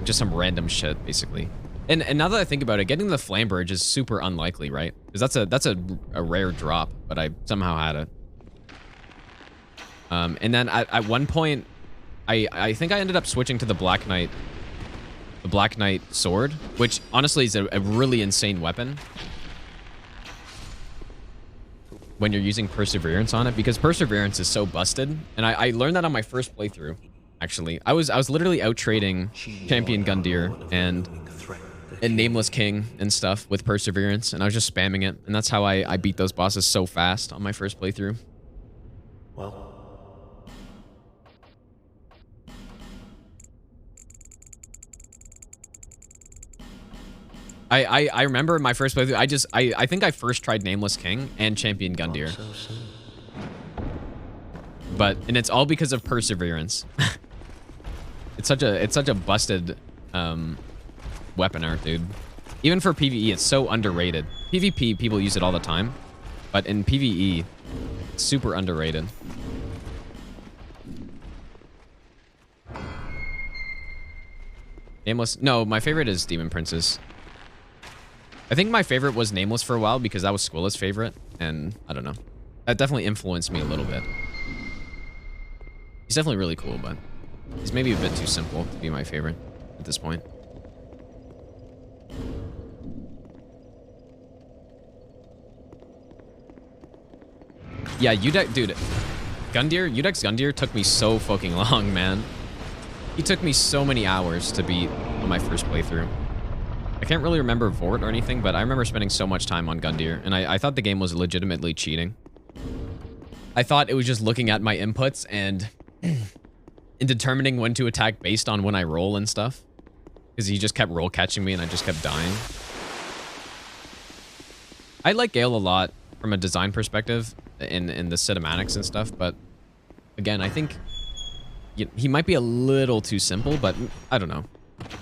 Just some random shit, basically. And now that I think about it, getting the Flamberge is super unlikely, right? Because that's a rare drop, but I somehow had it. And then at one point, I think I ended up switching to the Black Knight... The Black Knight sword, which honestly is a really insane weapon when you're using Perseverance on it, because Perseverance is so busted. And I learned that on my first playthrough, actually. I was literally out trading Champion Gundyr and Nameless King and stuff with Perseverance, and I was just spamming it. And that's how I beat those bosses so fast on my first playthrough. Well, I remember my first playthrough, I think I first tried Nameless King and Champion Gundyr. And it's all because of Perseverance. It's such a busted weapon art, dude. Even for PvE, it's so underrated. PvP, people use it all the time. But in PvE, Super underrated. Nameless. No, my favorite is Demon Princess. I think my favorite was Nameless for a while because that was Squilla's favorite. And I don't know. That definitely influenced me a little bit. He's definitely really cool, but he's maybe a bit too simple to be my favorite at this point. Yeah, Udek, dude. Udek's Gundyr took me so fucking long, man. He took me so many hours to beat on my first playthrough. I can't really remember Vort or anything, but I remember spending so much time on Gundyr, and I thought the game was legitimately cheating. I thought it was just looking at my inputs and in determining when to attack based on when I roll and stuff. Because he just kept roll catching me and I just kept dying. I like Gale a lot from a design perspective in the cinematics and stuff, but again, I think he might be a little too simple, but I don't know.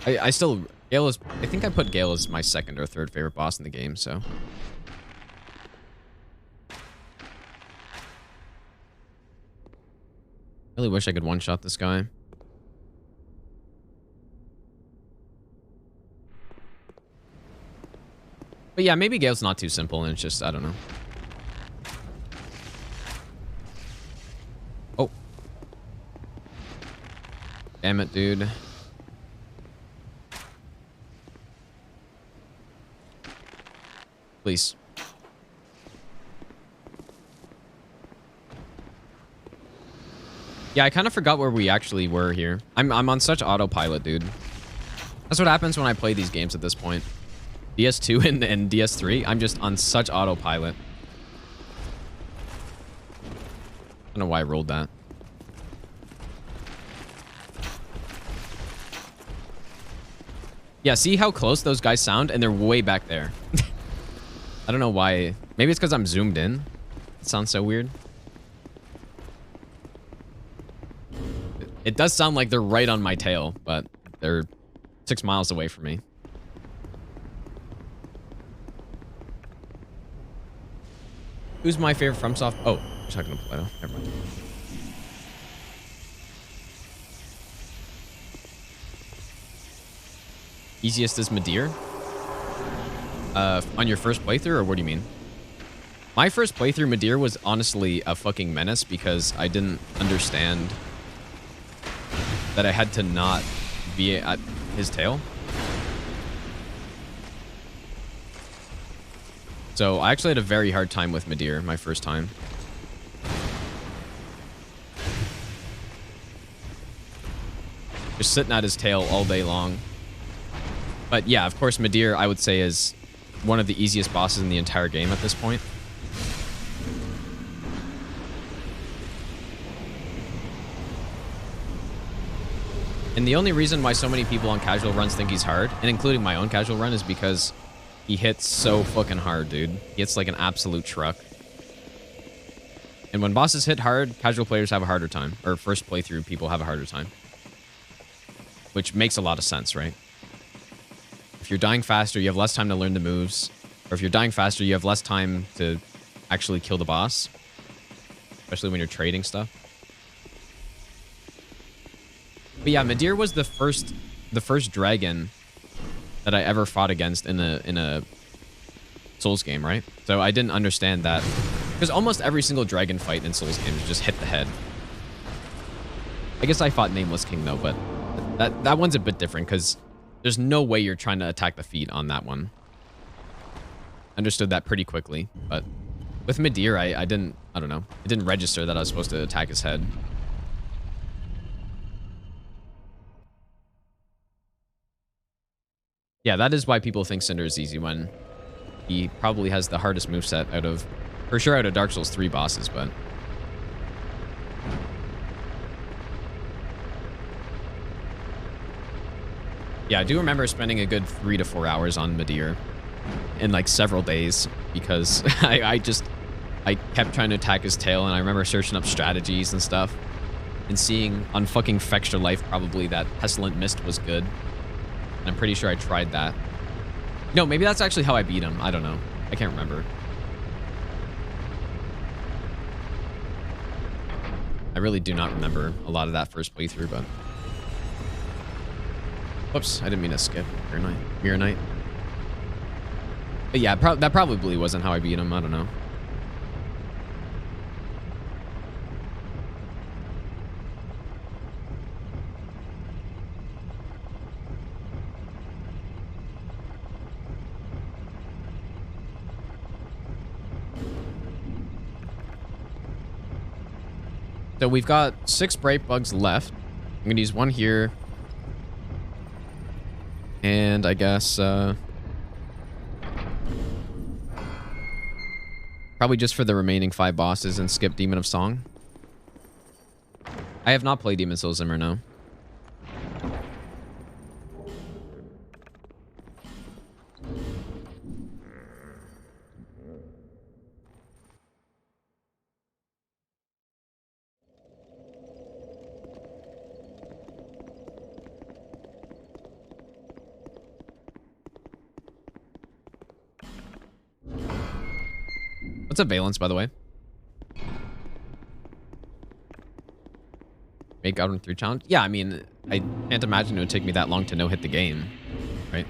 I still, Gale is, I think I put Gale as my second or third favorite boss in the game, so. Really wish I could one-shot this guy. But yeah, maybe Gale's not too simple and it's just, I don't know. Oh. Damn it, dude. Please. Yeah, I kind of forgot where we actually were here. I'm on such autopilot, dude. That's what happens when I play these games at this point. DS2 and DS3, I'm just on such autopilot. I don't know why I rolled that. Yeah, see how close those guys sound? And they're way back there. I don't know why. Maybe it's because I'm zoomed in. It sounds so weird. It does sound like they're right on my tail, but they're 6 miles away from me. Who's my favorite FromSoft? Oh, you're talking to Plato. Never mind. Easiest is Midir? On your first playthrough, or what do you mean? My first playthrough, Midir was honestly a fucking menace because I didn't understand that I had to not be at his tail. So I actually had a very hard time with Midir my first time. Just sitting at his tail all day long. But yeah, of course, Midir, I would say, is one of the easiest bosses in the entire game at this point. And the only reason why so many people on casual runs think he's hard, and including my own casual run, is because he hits so fucking hard, dude. He hits like an absolute truck. And when bosses hit hard, casual players have a harder time. Or first playthrough people have a harder time. Which makes a lot of sense, right? If you're dying faster, you have less time to learn the moves. Or if you're dying faster, you have less time to actually kill the boss. Especially when you're trading stuff. But yeah, Midir was the first dragon that I ever fought against in a Souls game, right? So I didn't understand that. Because almost every single dragon fight in Souls games just hit the head. I guess I fought Nameless King though, but that one's a bit different because there's no way you're trying to attack the feet on that one. Understood that pretty quickly, but with Midir, I don't know. It didn't register that I was supposed to attack his head. Yeah, that is why people think Cinder is easy when he probably has the hardest moveset out of, for sure, out of Dark Souls 3 bosses, but... Yeah, I do remember spending a good 3 to 4 hours on Midir in like several days because I kept trying to attack his tail, and I remember searching up strategies and stuff and seeing on fucking Fextra Life probably that Pestilent Mist was good. And I'm pretty sure I tried that. No, maybe that's actually how I beat him. I don't know. I can't remember. I really do not remember a lot of that first playthrough, but... Whoops, I didn't mean to skip Mirror Knight. But yeah, that probably wasn't how I beat him. I don't know. So we've got 6 bright bugs left. I'm gonna use 1 here. And I guess, probably just for the remaining 5 bosses and skip Demon of Song. I have not played Demon Soul Zimmer, no. What's up, Valence, by the way? Make out in 3 challenge? Yeah, I mean, I can't imagine it would take me that long to no-hit the game, right?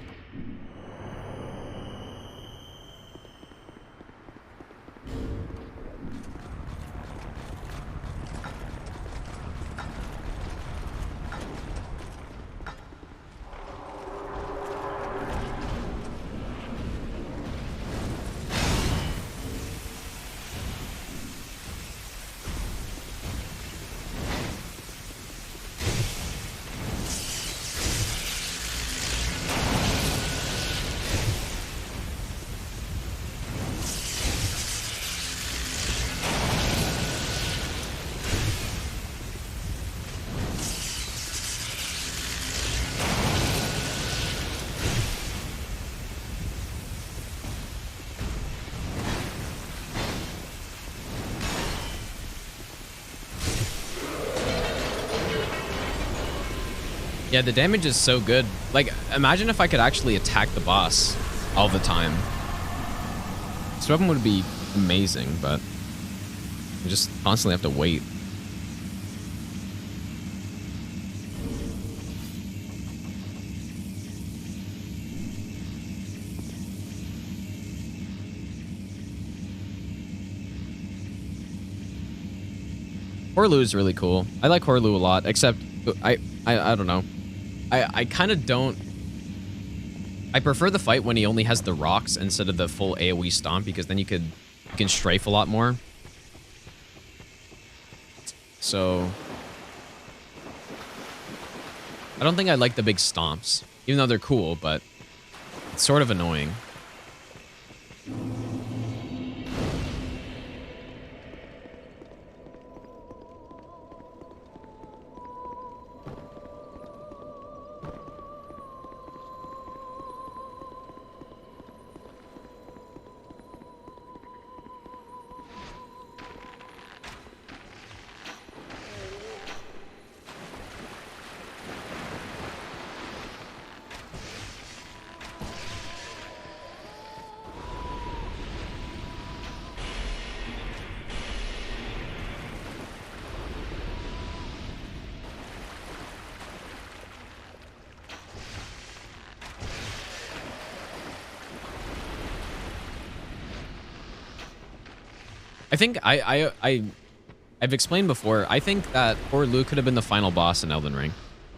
Yeah, the damage is so good. Like, imagine if I could actually attack the boss all the time. This weapon would be amazing, but you just constantly have to wait. Horlu is really cool. I like Horlu a lot, except I don't know. I kind of don't... I prefer the fight when he only has the rocks instead of the full AoE stomp, because then you can strafe a lot more. So... I don't think I like the big stomps, even though they're cool, but it's sort of annoying. I think I've explained before, I think that poor Luke could have been the final boss in Elden Ring.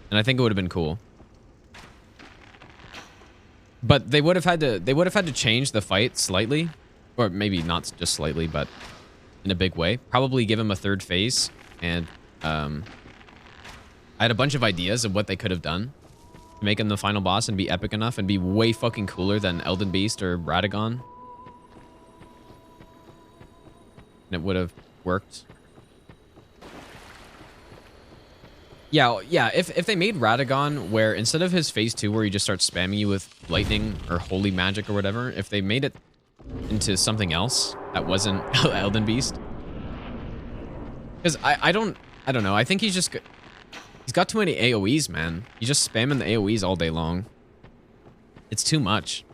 And I think it would have been cool. But they would have had to change the fight slightly. Or maybe not just slightly, but in a big way. Probably give him a 3rd phase. And I had a bunch of ideas of what they could have done to make him the final boss and be epic enough and be way fucking cooler than Elden Beast or Radagon. It would have worked. Yeah, if they made Radagon where instead of his phase 2 where he just starts spamming you with lightning or holy magic or whatever, if they made it into something else that wasn't Elden Beast. Because I don't know. I think he's got too many AoEs, man. He's just spamming the AoEs all day long. It's too much.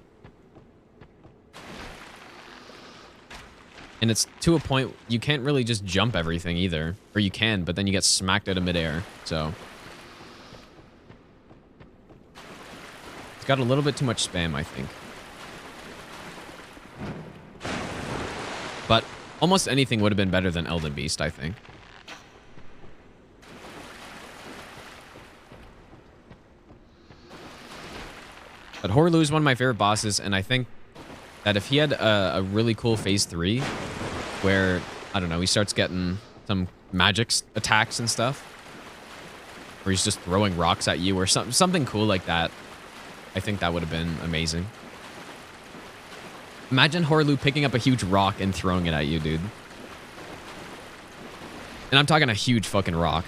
And it's to a point you can't really just jump everything either. Or you can, but then you get smacked out of midair. So it's got a little bit too much spam, I think. But almost anything would have been better than Elden Beast, I think. But Horlu is one of my favorite bosses, and I think that if he had a really cool phase 3, where, I don't know, he starts getting some magic attacks and stuff, where he's just throwing rocks at you or something cool like that, I think that would have been amazing. Imagine Horlu picking up a huge rock and throwing it at you, dude. And I'm talking a huge fucking rock.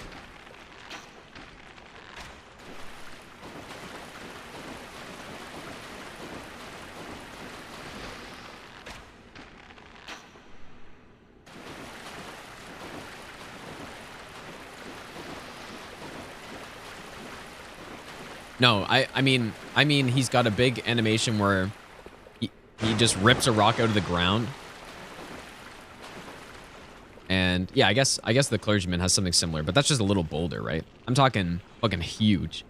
No, I mean he's got a big animation where he just rips a rock out of the ground. And yeah, I guess the clergyman has something similar, but that's just a little boulder, right? I'm talking fucking huge.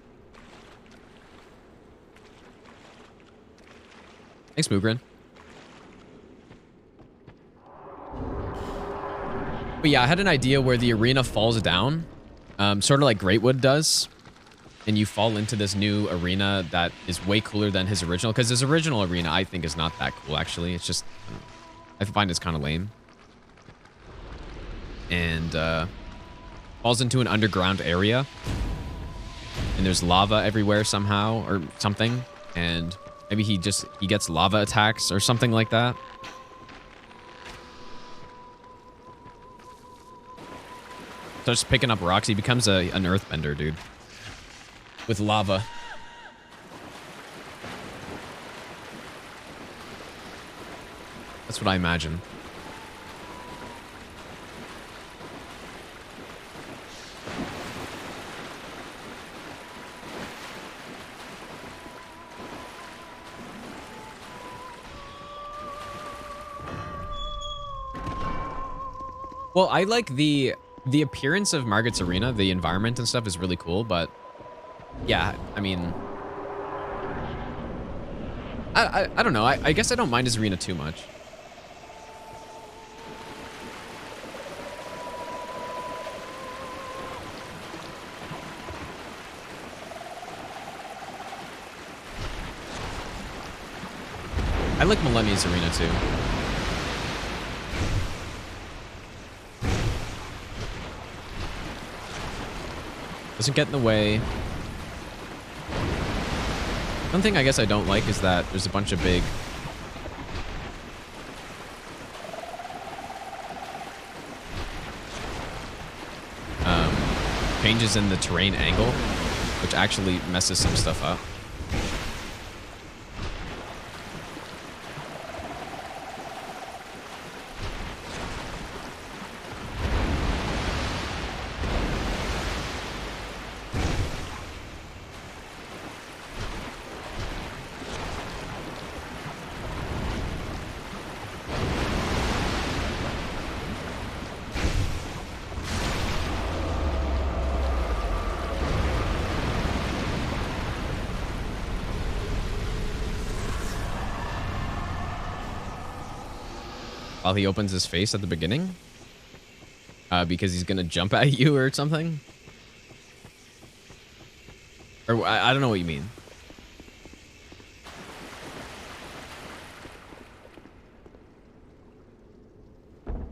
Thanks, Mugrin. But yeah, I had an idea where the arena falls down, sort of like Greatwood does. And you fall into this new arena that is way cooler than his original. Because his original arena, I think, is not that cool, actually. It's just, I find it's kind of lame. And falls into an underground area. And there's lava everywhere somehow, or something. And maybe he gets lava attacks or something like that. Starts picking up rocks. He becomes an earthbender, dude. With lava. That's what I imagine. Well, I like the appearance of Margot's Arena. The environment and stuff is really cool, but yeah, I mean, I don't know. I guess I don't mind his arena too much. I like Millennia's arena too. Doesn't get in the way. One thing I guess I don't like is that there's a bunch of big changes in the terrain angle, which actually messes some stuff up. While he opens his face at the beginning? Because he's gonna jump at you or something? Or I don't know what you mean.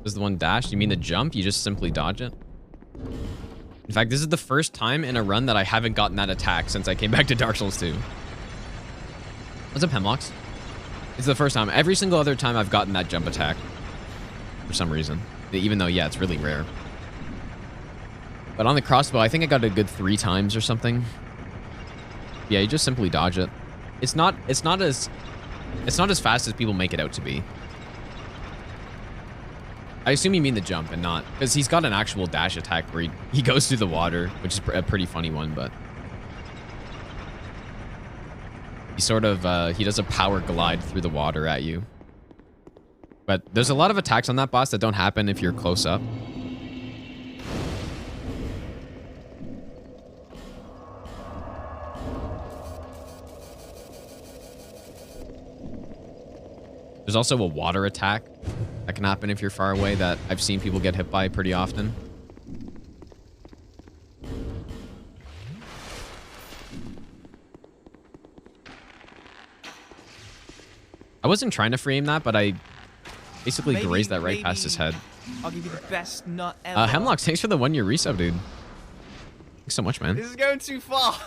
Does the one dash? You mean the jump? You just simply dodge it? In fact, this is the first time in a run that I haven't gotten that attack since I came back to Dark Souls 2. What's up, Hemlocks? It's the first time. Every single other time I've gotten that jump attack. For some reason. Even though, yeah, it's really rare. But on the crossbow, I think I got it a good 3 times or something. Yeah, you just simply dodge it. It's not as fast as people make it out to be. I assume you mean the jump and not, because he's got an actual dash attack where he goes through the water, which is a pretty funny one, but he sort of he does a power glide through the water at you. But there's a lot of attacks on that boss that don't happen if you're close up. There's also a water attack that can happen if you're far away that I've seen people get hit by pretty often. I wasn't trying to free aim that, but I basically grazed that right past his head. I'll give you the best nut ever. Hemlock, thanks for the 1 year resub, dude. Thanks so much, man. This is going too far.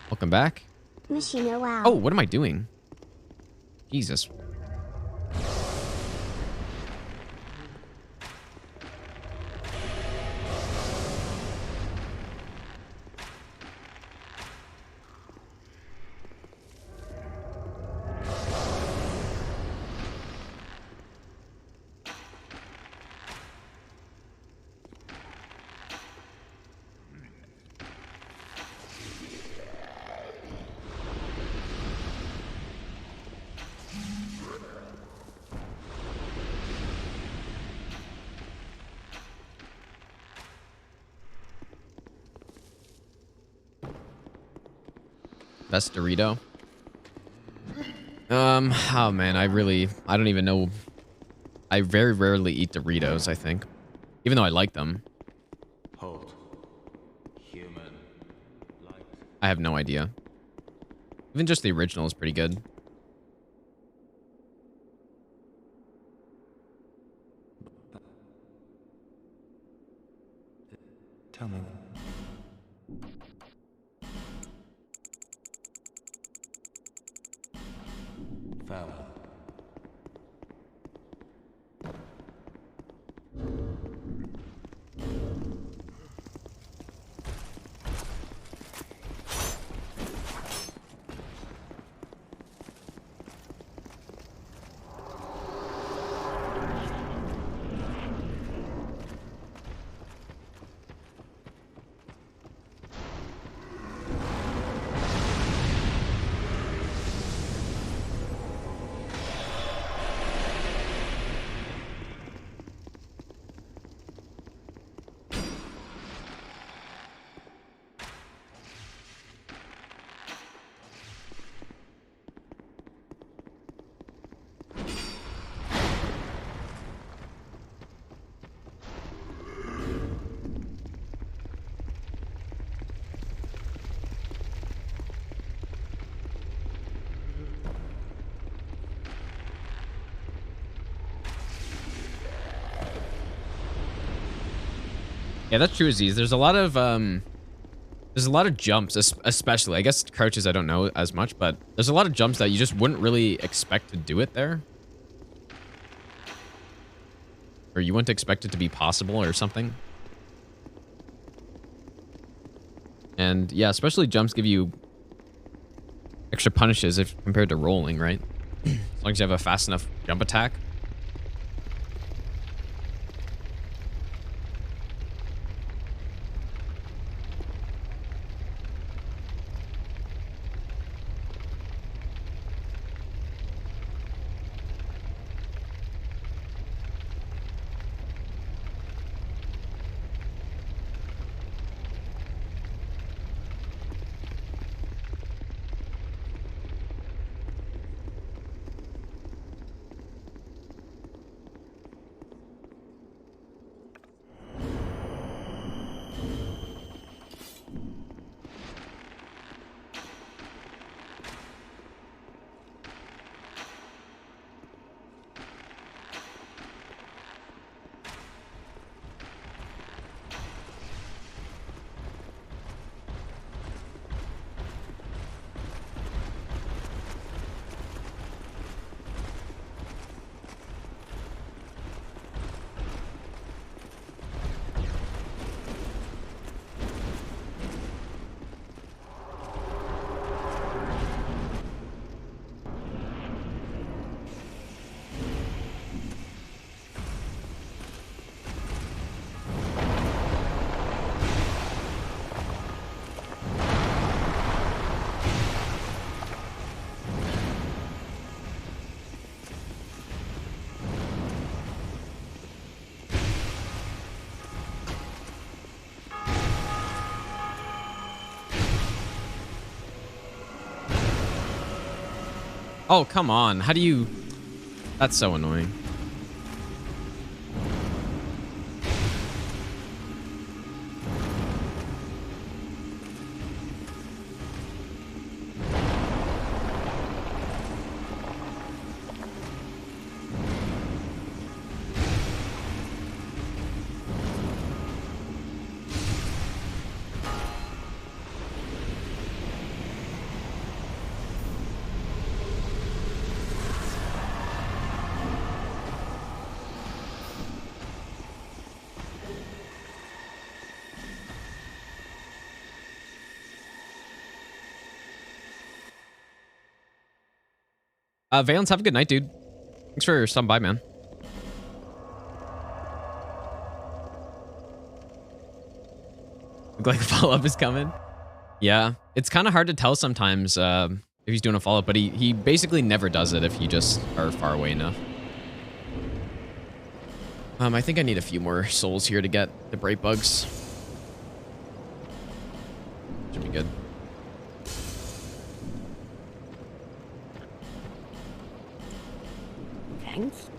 Welcome back. Wow. Oh, what am I doing? Jesus. Best Dorito. Oh man, I don't even know. I very rarely eat Doritos, I think. Even though I like them. Hold. Human. Light. I have no idea. Even just the original is pretty good. Tell me. Farewell. Yeah, that's true, Aziz. There's a lot of jumps, especially. I guess crouches I don't know as much, but there's a lot of jumps that you just wouldn't really expect to do it there. Or you wouldn't expect it to be possible or something. And yeah, especially jumps give you extra punishes if compared to rolling, right? As long as you have a fast enough jump attack. Oh, come on. How do you... That's so annoying. Valence, have a good night, dude. Thanks for stopping by, man. Look like a follow-up is coming. Yeah, it's kind of hard to tell sometimes if he's doing a follow-up, but he basically never does it if you just are far away enough. I think I need a few more souls here to get the bright bugs. Should be good. Thanks.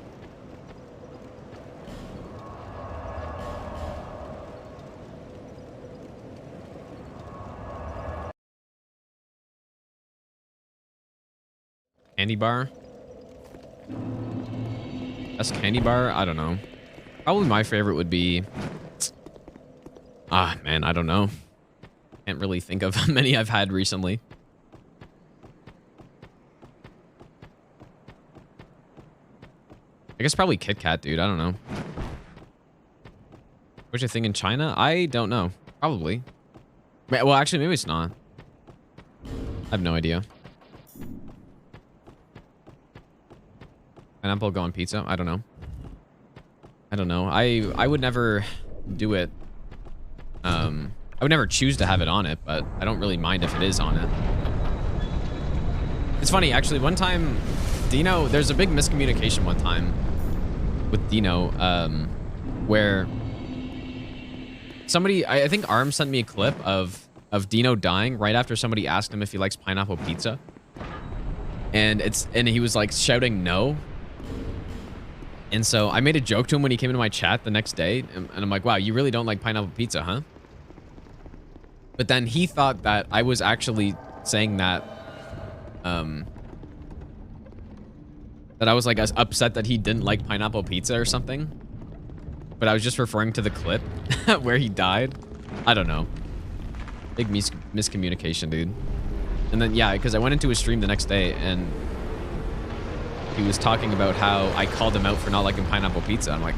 Candy bar? Best candy bar? I don't know. Probably my favorite would be... Ah, man, I don't know. Can't really think of how many I've had recently. I guess probably Kit Kat, dude. I don't know. What's your thing in China? I don't know. Probably. Well, actually, maybe it's not. I have no idea. Pineapple go on pizza? I don't know. I don't know. I would never do it. I would never choose to have it on it, but I don't really mind if it is on it. It's funny, actually. One time, Dino, there's a big miscommunication one time with Dino, where somebody, I think Arm sent me a clip of Dino dying right after somebody asked him if he likes pineapple pizza. And he was like shouting no. And so I made a joke to him when he came into my chat the next day. And I'm like, wow, you really don't like pineapple pizza, huh? But then he thought that I was actually saying that, that I was like upset that he didn't like pineapple pizza or something. But I was just referring to the clip where he died. I don't know. Big miscommunication, dude. And then, yeah, because I went into his stream the next day and he was talking about how I called him out for not liking pineapple pizza. I'm like,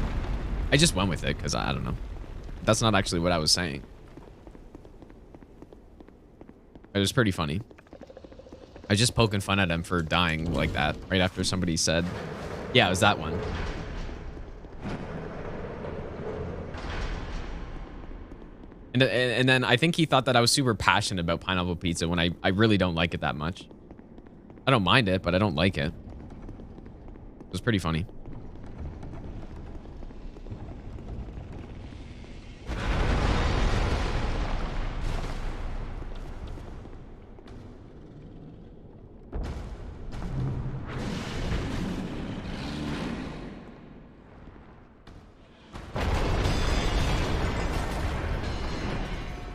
I just went with it because I don't know. That's not actually what I was saying. It was pretty funny. I was just poking fun at him for dying like that right after somebody said, yeah, it was that one. And then I think he thought that I was super passionate about pineapple pizza when I really don't like it that much. I don't mind it, but I don't like it. It was pretty funny.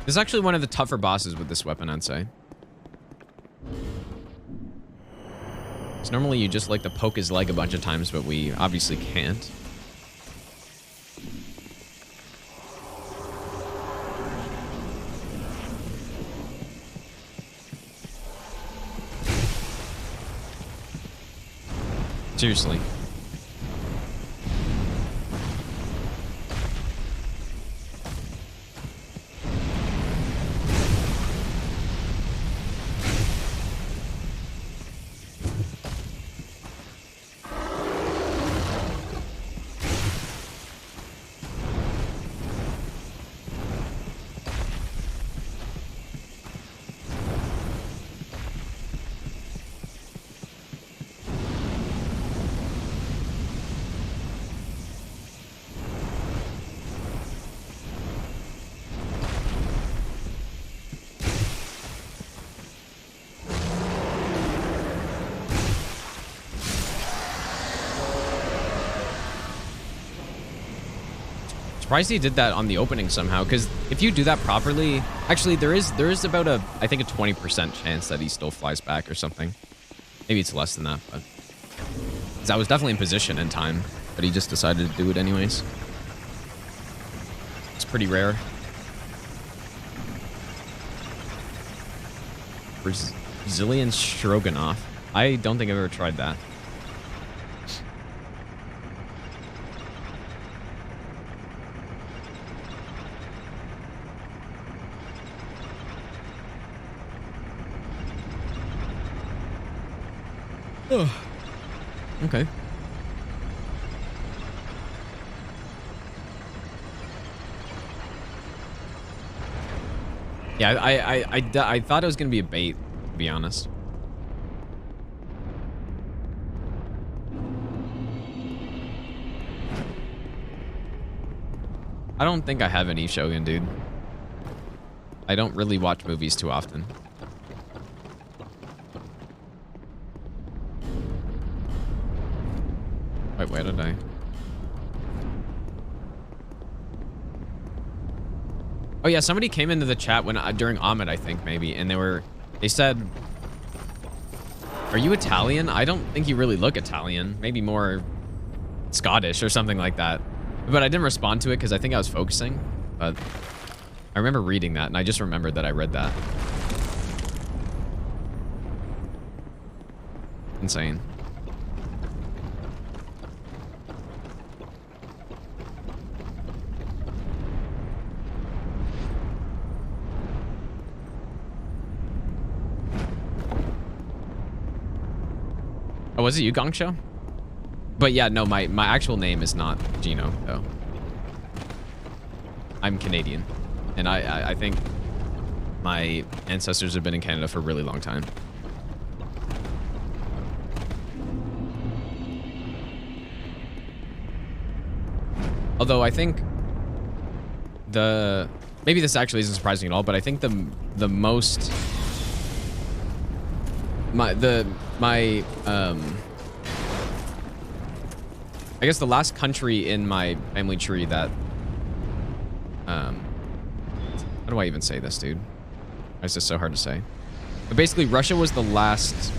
This is actually one of the tougher bosses with this weapon, I'd say. Because normally you just like to poke his leg a bunch of times, but we obviously can't. Seriously. Surprised he did that on the opening somehow, because if you do that properly, actually there is about I think a 20% chance that he still flies back or something. Maybe it's less than that, but 'cause I was definitely in position in time, but he just decided to do it anyways. It's pretty rare. Brazilian stroganoff. I don't think I've ever tried that. Oh. Okay. Yeah, I thought it was gonna be a bait, to be honest. I don't think I have any Shogun, dude. I don't really watch movies too often. Wait, where did I? Oh yeah, somebody came into the chat when during Ahmed, I think maybe, and they said, "Are you Italian?" I don't think you really look Italian. Maybe more Scottish or something like that. But I didn't respond to it because I think I was focusing. But I remember reading that, and I just remembered that I read that. Insane. Oh, was it you, Gongsho? But yeah, no, my actual name is not Gino, though. I'm Canadian. And I think my ancestors have been in Canada for a really long time. Although I think maybe this actually isn't surprising at all, but I think the most I guess the last country in my family tree that how do I even say this, dude? It's just so hard to say. But basically, Russia was the last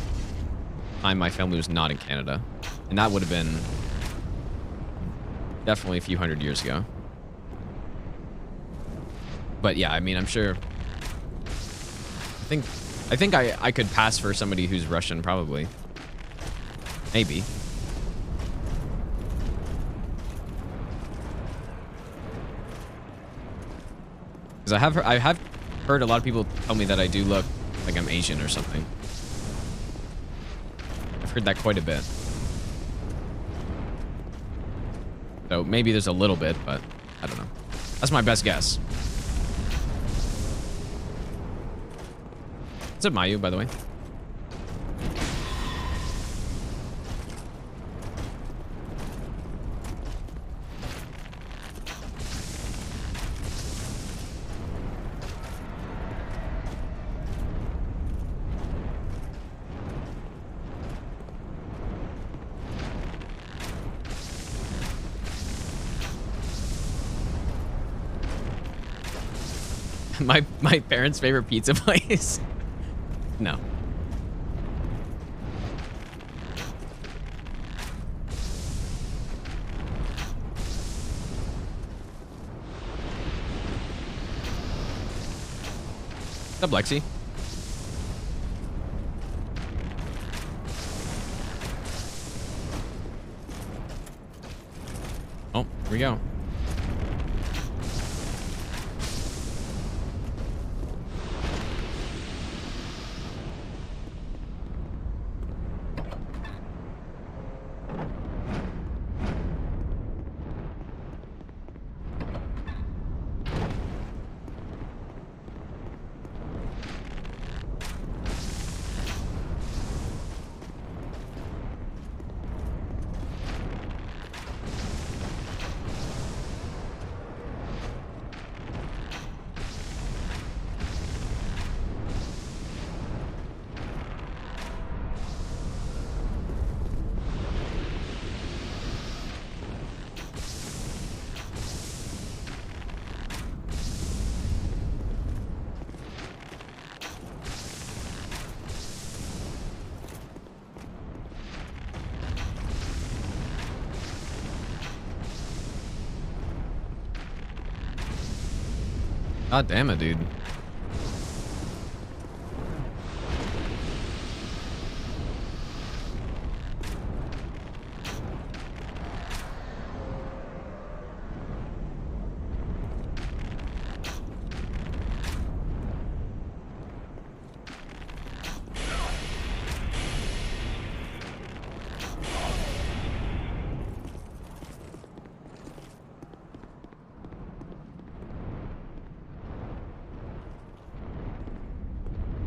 time my family was not in Canada, and that would have been definitely a few hundred years ago. But yeah, I mean, I'm sure. I think I could pass for somebody who's Russian, probably. Maybe. Because I have heard a lot of people tell me that I do look like I'm Asian or something. I've heard that quite a bit. So maybe there's a little bit, but I don't know. That's my best guess. What's up, Mayu, by the way? My parents' favorite pizza place. No. What's up, Lexi? Oh, here we go. God damn it, dude.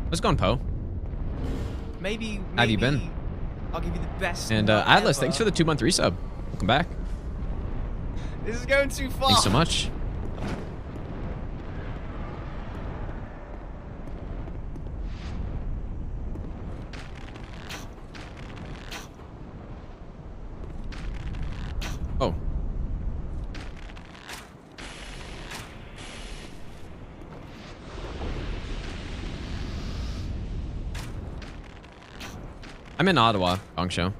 What's going, Poe? Maybe. How have you been? I'll give you the best. And nut Atlas, ever. thanks for the 2-month resub. Welcome back. This is going too far. Thanks so much. Oh. I'm in Ottawa, Gong Show.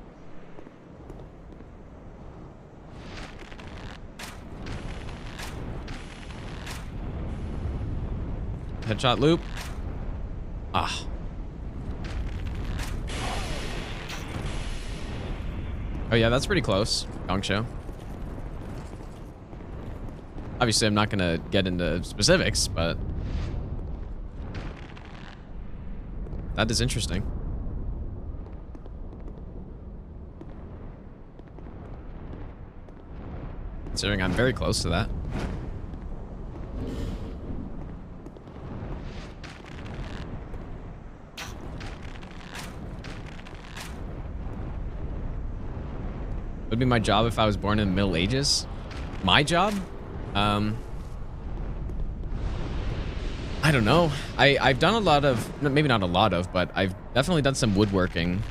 Headshot loop. Ah. Oh yeah, that's pretty close, Gong Show. Obviously, I'm not gonna get into specifics, but that is interesting. Considering I'm very close to that. Would be my job if I was born in the Middle Ages. My job? I don't know. I've done a lot of, maybe not a lot of, but I've definitely done some woodworking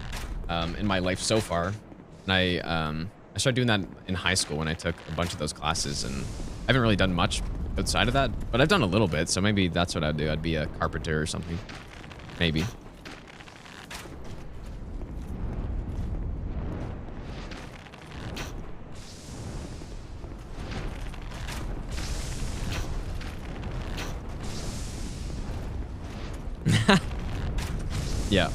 in my life so far. And I started doing that in high school when I took a bunch of those classes, and I haven't really done much outside of that, but I've done a little bit, so maybe that's what I'd do. I'd be a carpenter or something. Maybe. Yeah.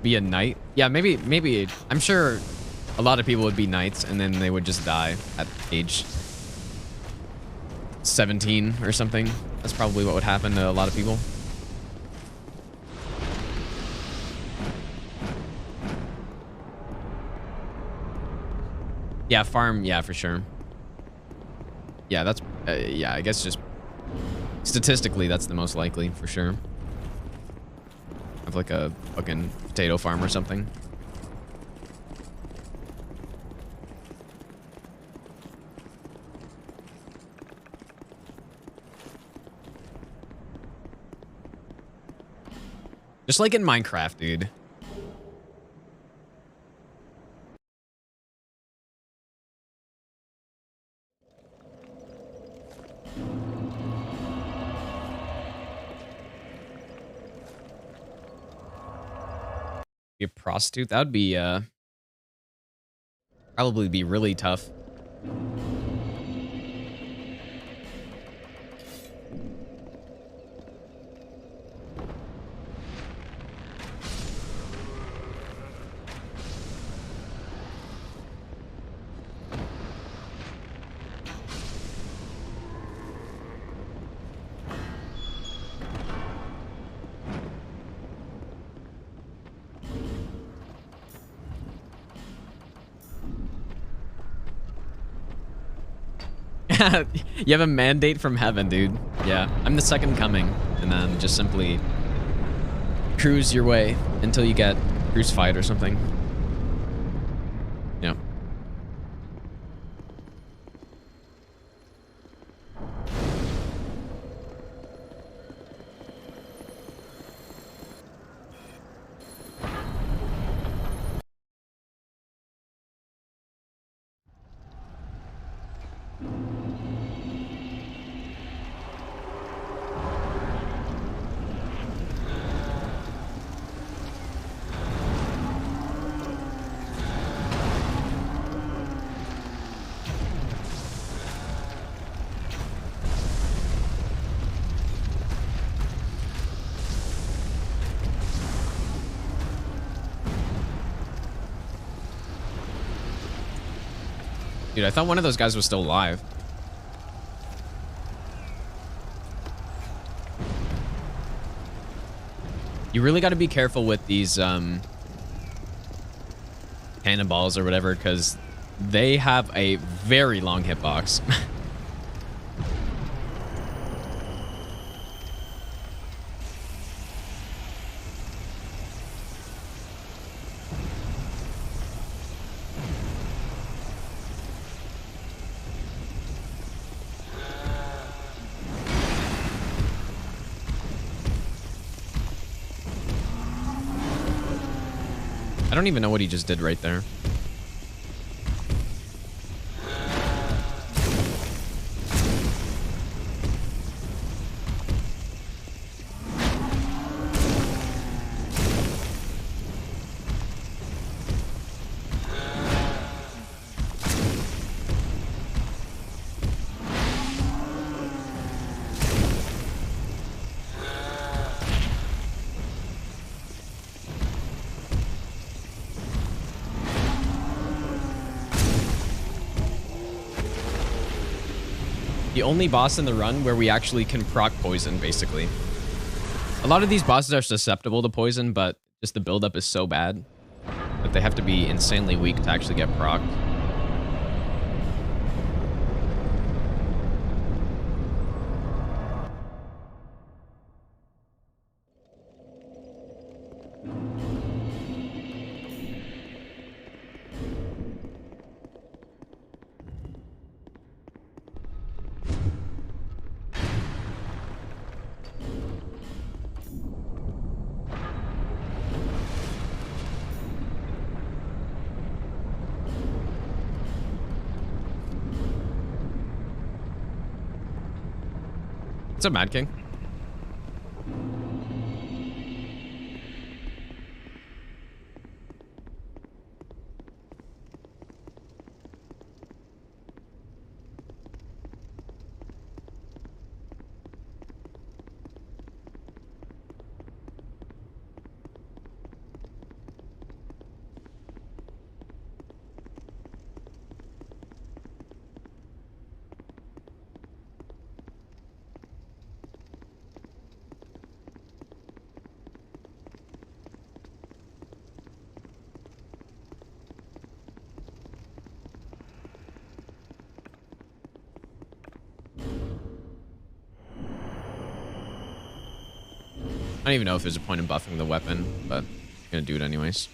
Be a knight? Yeah, maybe I'm sure a lot of people would be knights and then they would just die at age 17 or something. That's probably what would happen to a lot of people. Yeah, farm, yeah, for sure. Yeah, that's yeah, I guess just statistically that's the most likely for sure. Have like a fucking potato farm or something. Just like in Minecraft, dude. Be a prostitute? That would be probably be really tough. You have a mandate from heaven, dude. Yeah, I'm the second coming, and then just simply cruise your way until you get crucified or something. Yeah. Dude, I thought one of those guys was still alive. You really got to be careful with these cannonballs or whatever, because they have a very long hitbox. I don't even know what he just did right there. The only boss in the run where we actually can proc poison, basically. A lot of these bosses are susceptible to poison, but just the buildup is so bad that they have to be insanely weak to actually get proc. What's up, Mad King? I don't even know if there's a point in buffing the weapon, but I'm gonna do it anyways.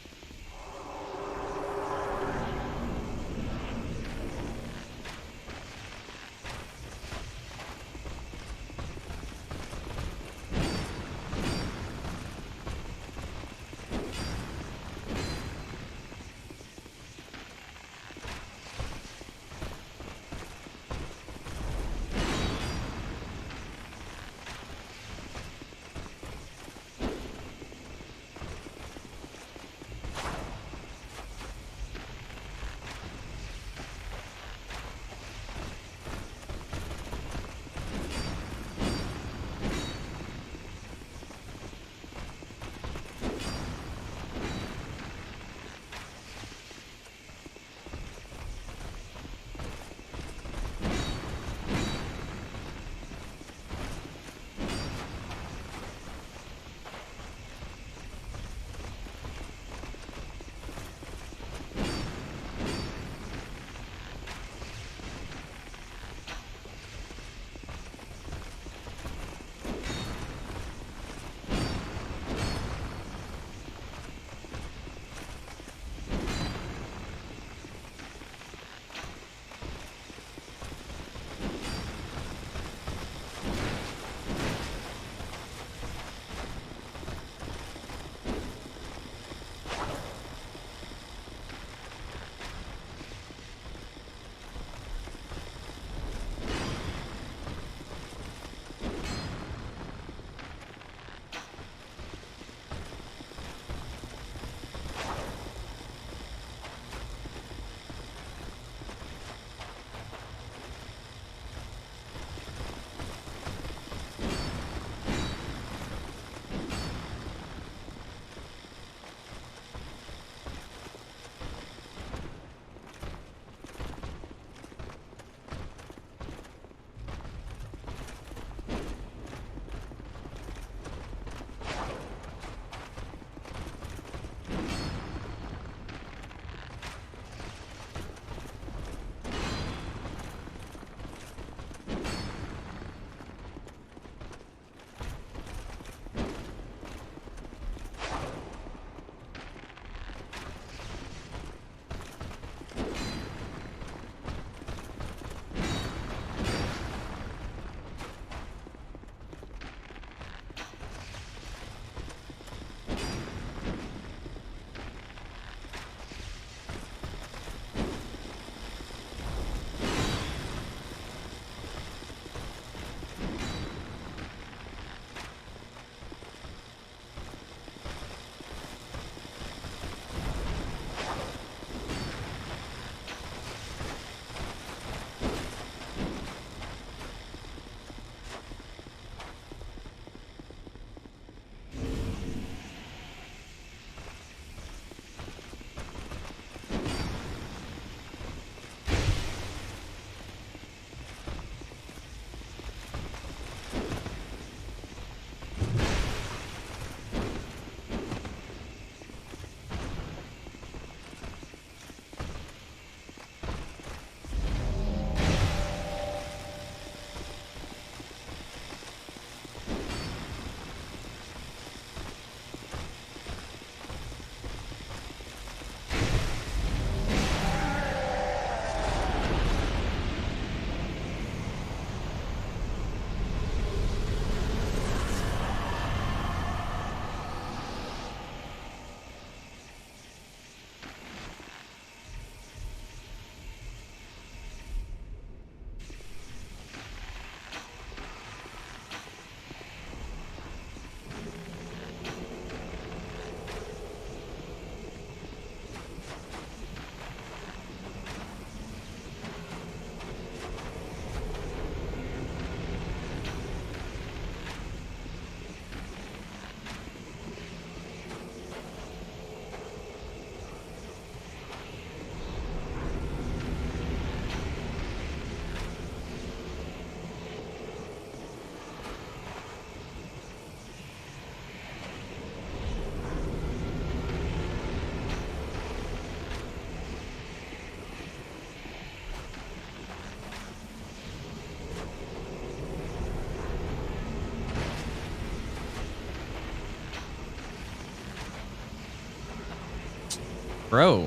Bro.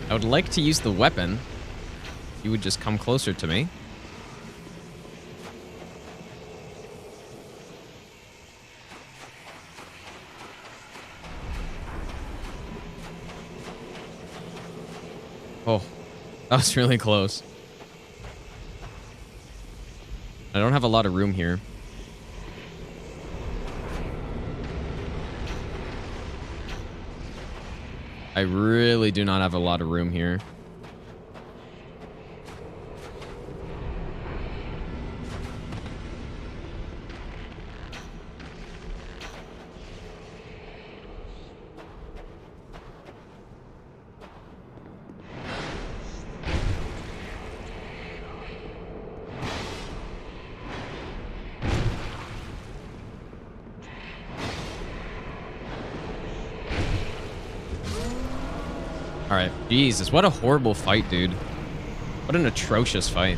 I would like to use the weapon. You would just come closer to me. Oh, that was really close. I don't have a lot of room here. I really do not have a lot of room here. All right, Jesus, what a horrible fight, dude. What an atrocious fight.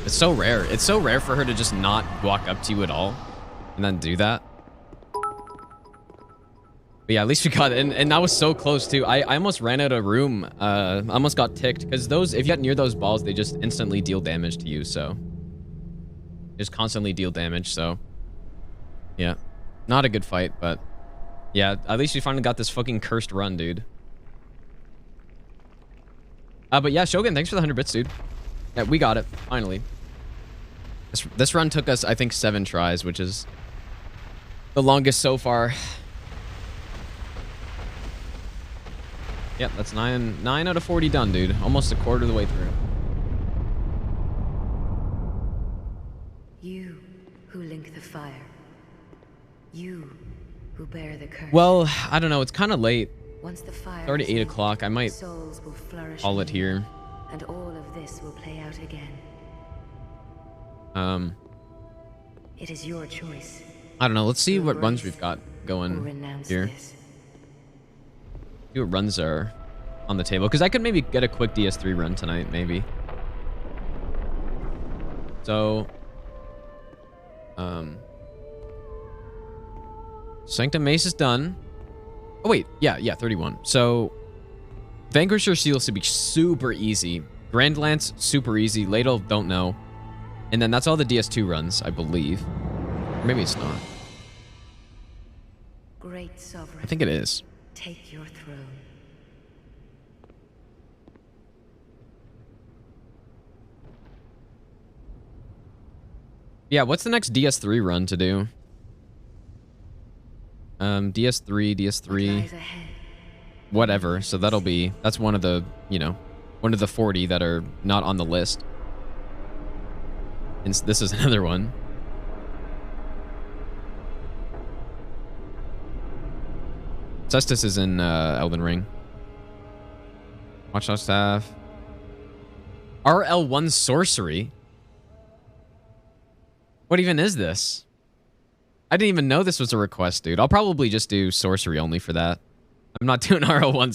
It's so rare. It's so rare for her to just not walk up to you at all and then do that. But yeah, at least we got it. And that was so close too. I almost ran out of room. I almost got ticked because those, if you get near those balls, they just instantly deal damage to you. So they just constantly deal damage. So yeah, not a good fight, but yeah, at least we finally got this fucking cursed run, dude. But yeah, Shogun, thanks for the 100 bits, dude. Yeah, we got it, finally. This run took us, I think, 7 tries, which is the longest so far. Yep, that's 9 out of 40 done, dude. Almost a quarter of the way through. You who link the fire. You who bear the curse. Well, I don't know. It's kind of late. Once the fire It's already is 8 lit, o'clock. I might souls will flourish call it anew, here. and all of this will play out again. It is your choice. I don't know. Let's see To what runs embrace we've got or going renounce here. this. See what runs are on the table. Because I could maybe get a quick DS3 run tonight, maybe. So, Sanctum Mace is done. Oh, wait. Yeah, 31. So, Vanquisher Seal should be super easy. Grand Lance, super easy. Ladle, don't know. And then that's all the DS2 runs, I believe. Or maybe it's not. Great sovereign. I think it is. Take your throne. Yeah, what's the next DS3 run to do? DS3. Lies ahead. Whatever. So that'll be, that's one of the, one of the 40 that are not on the list. And this is another one. Cestus is in Elden Ring. Watchdog Staff. RL1 Sorcery? What even is this? I didn't even know this was a request, dude. I'll probably just do Sorcery only for that. I'm not doing RL1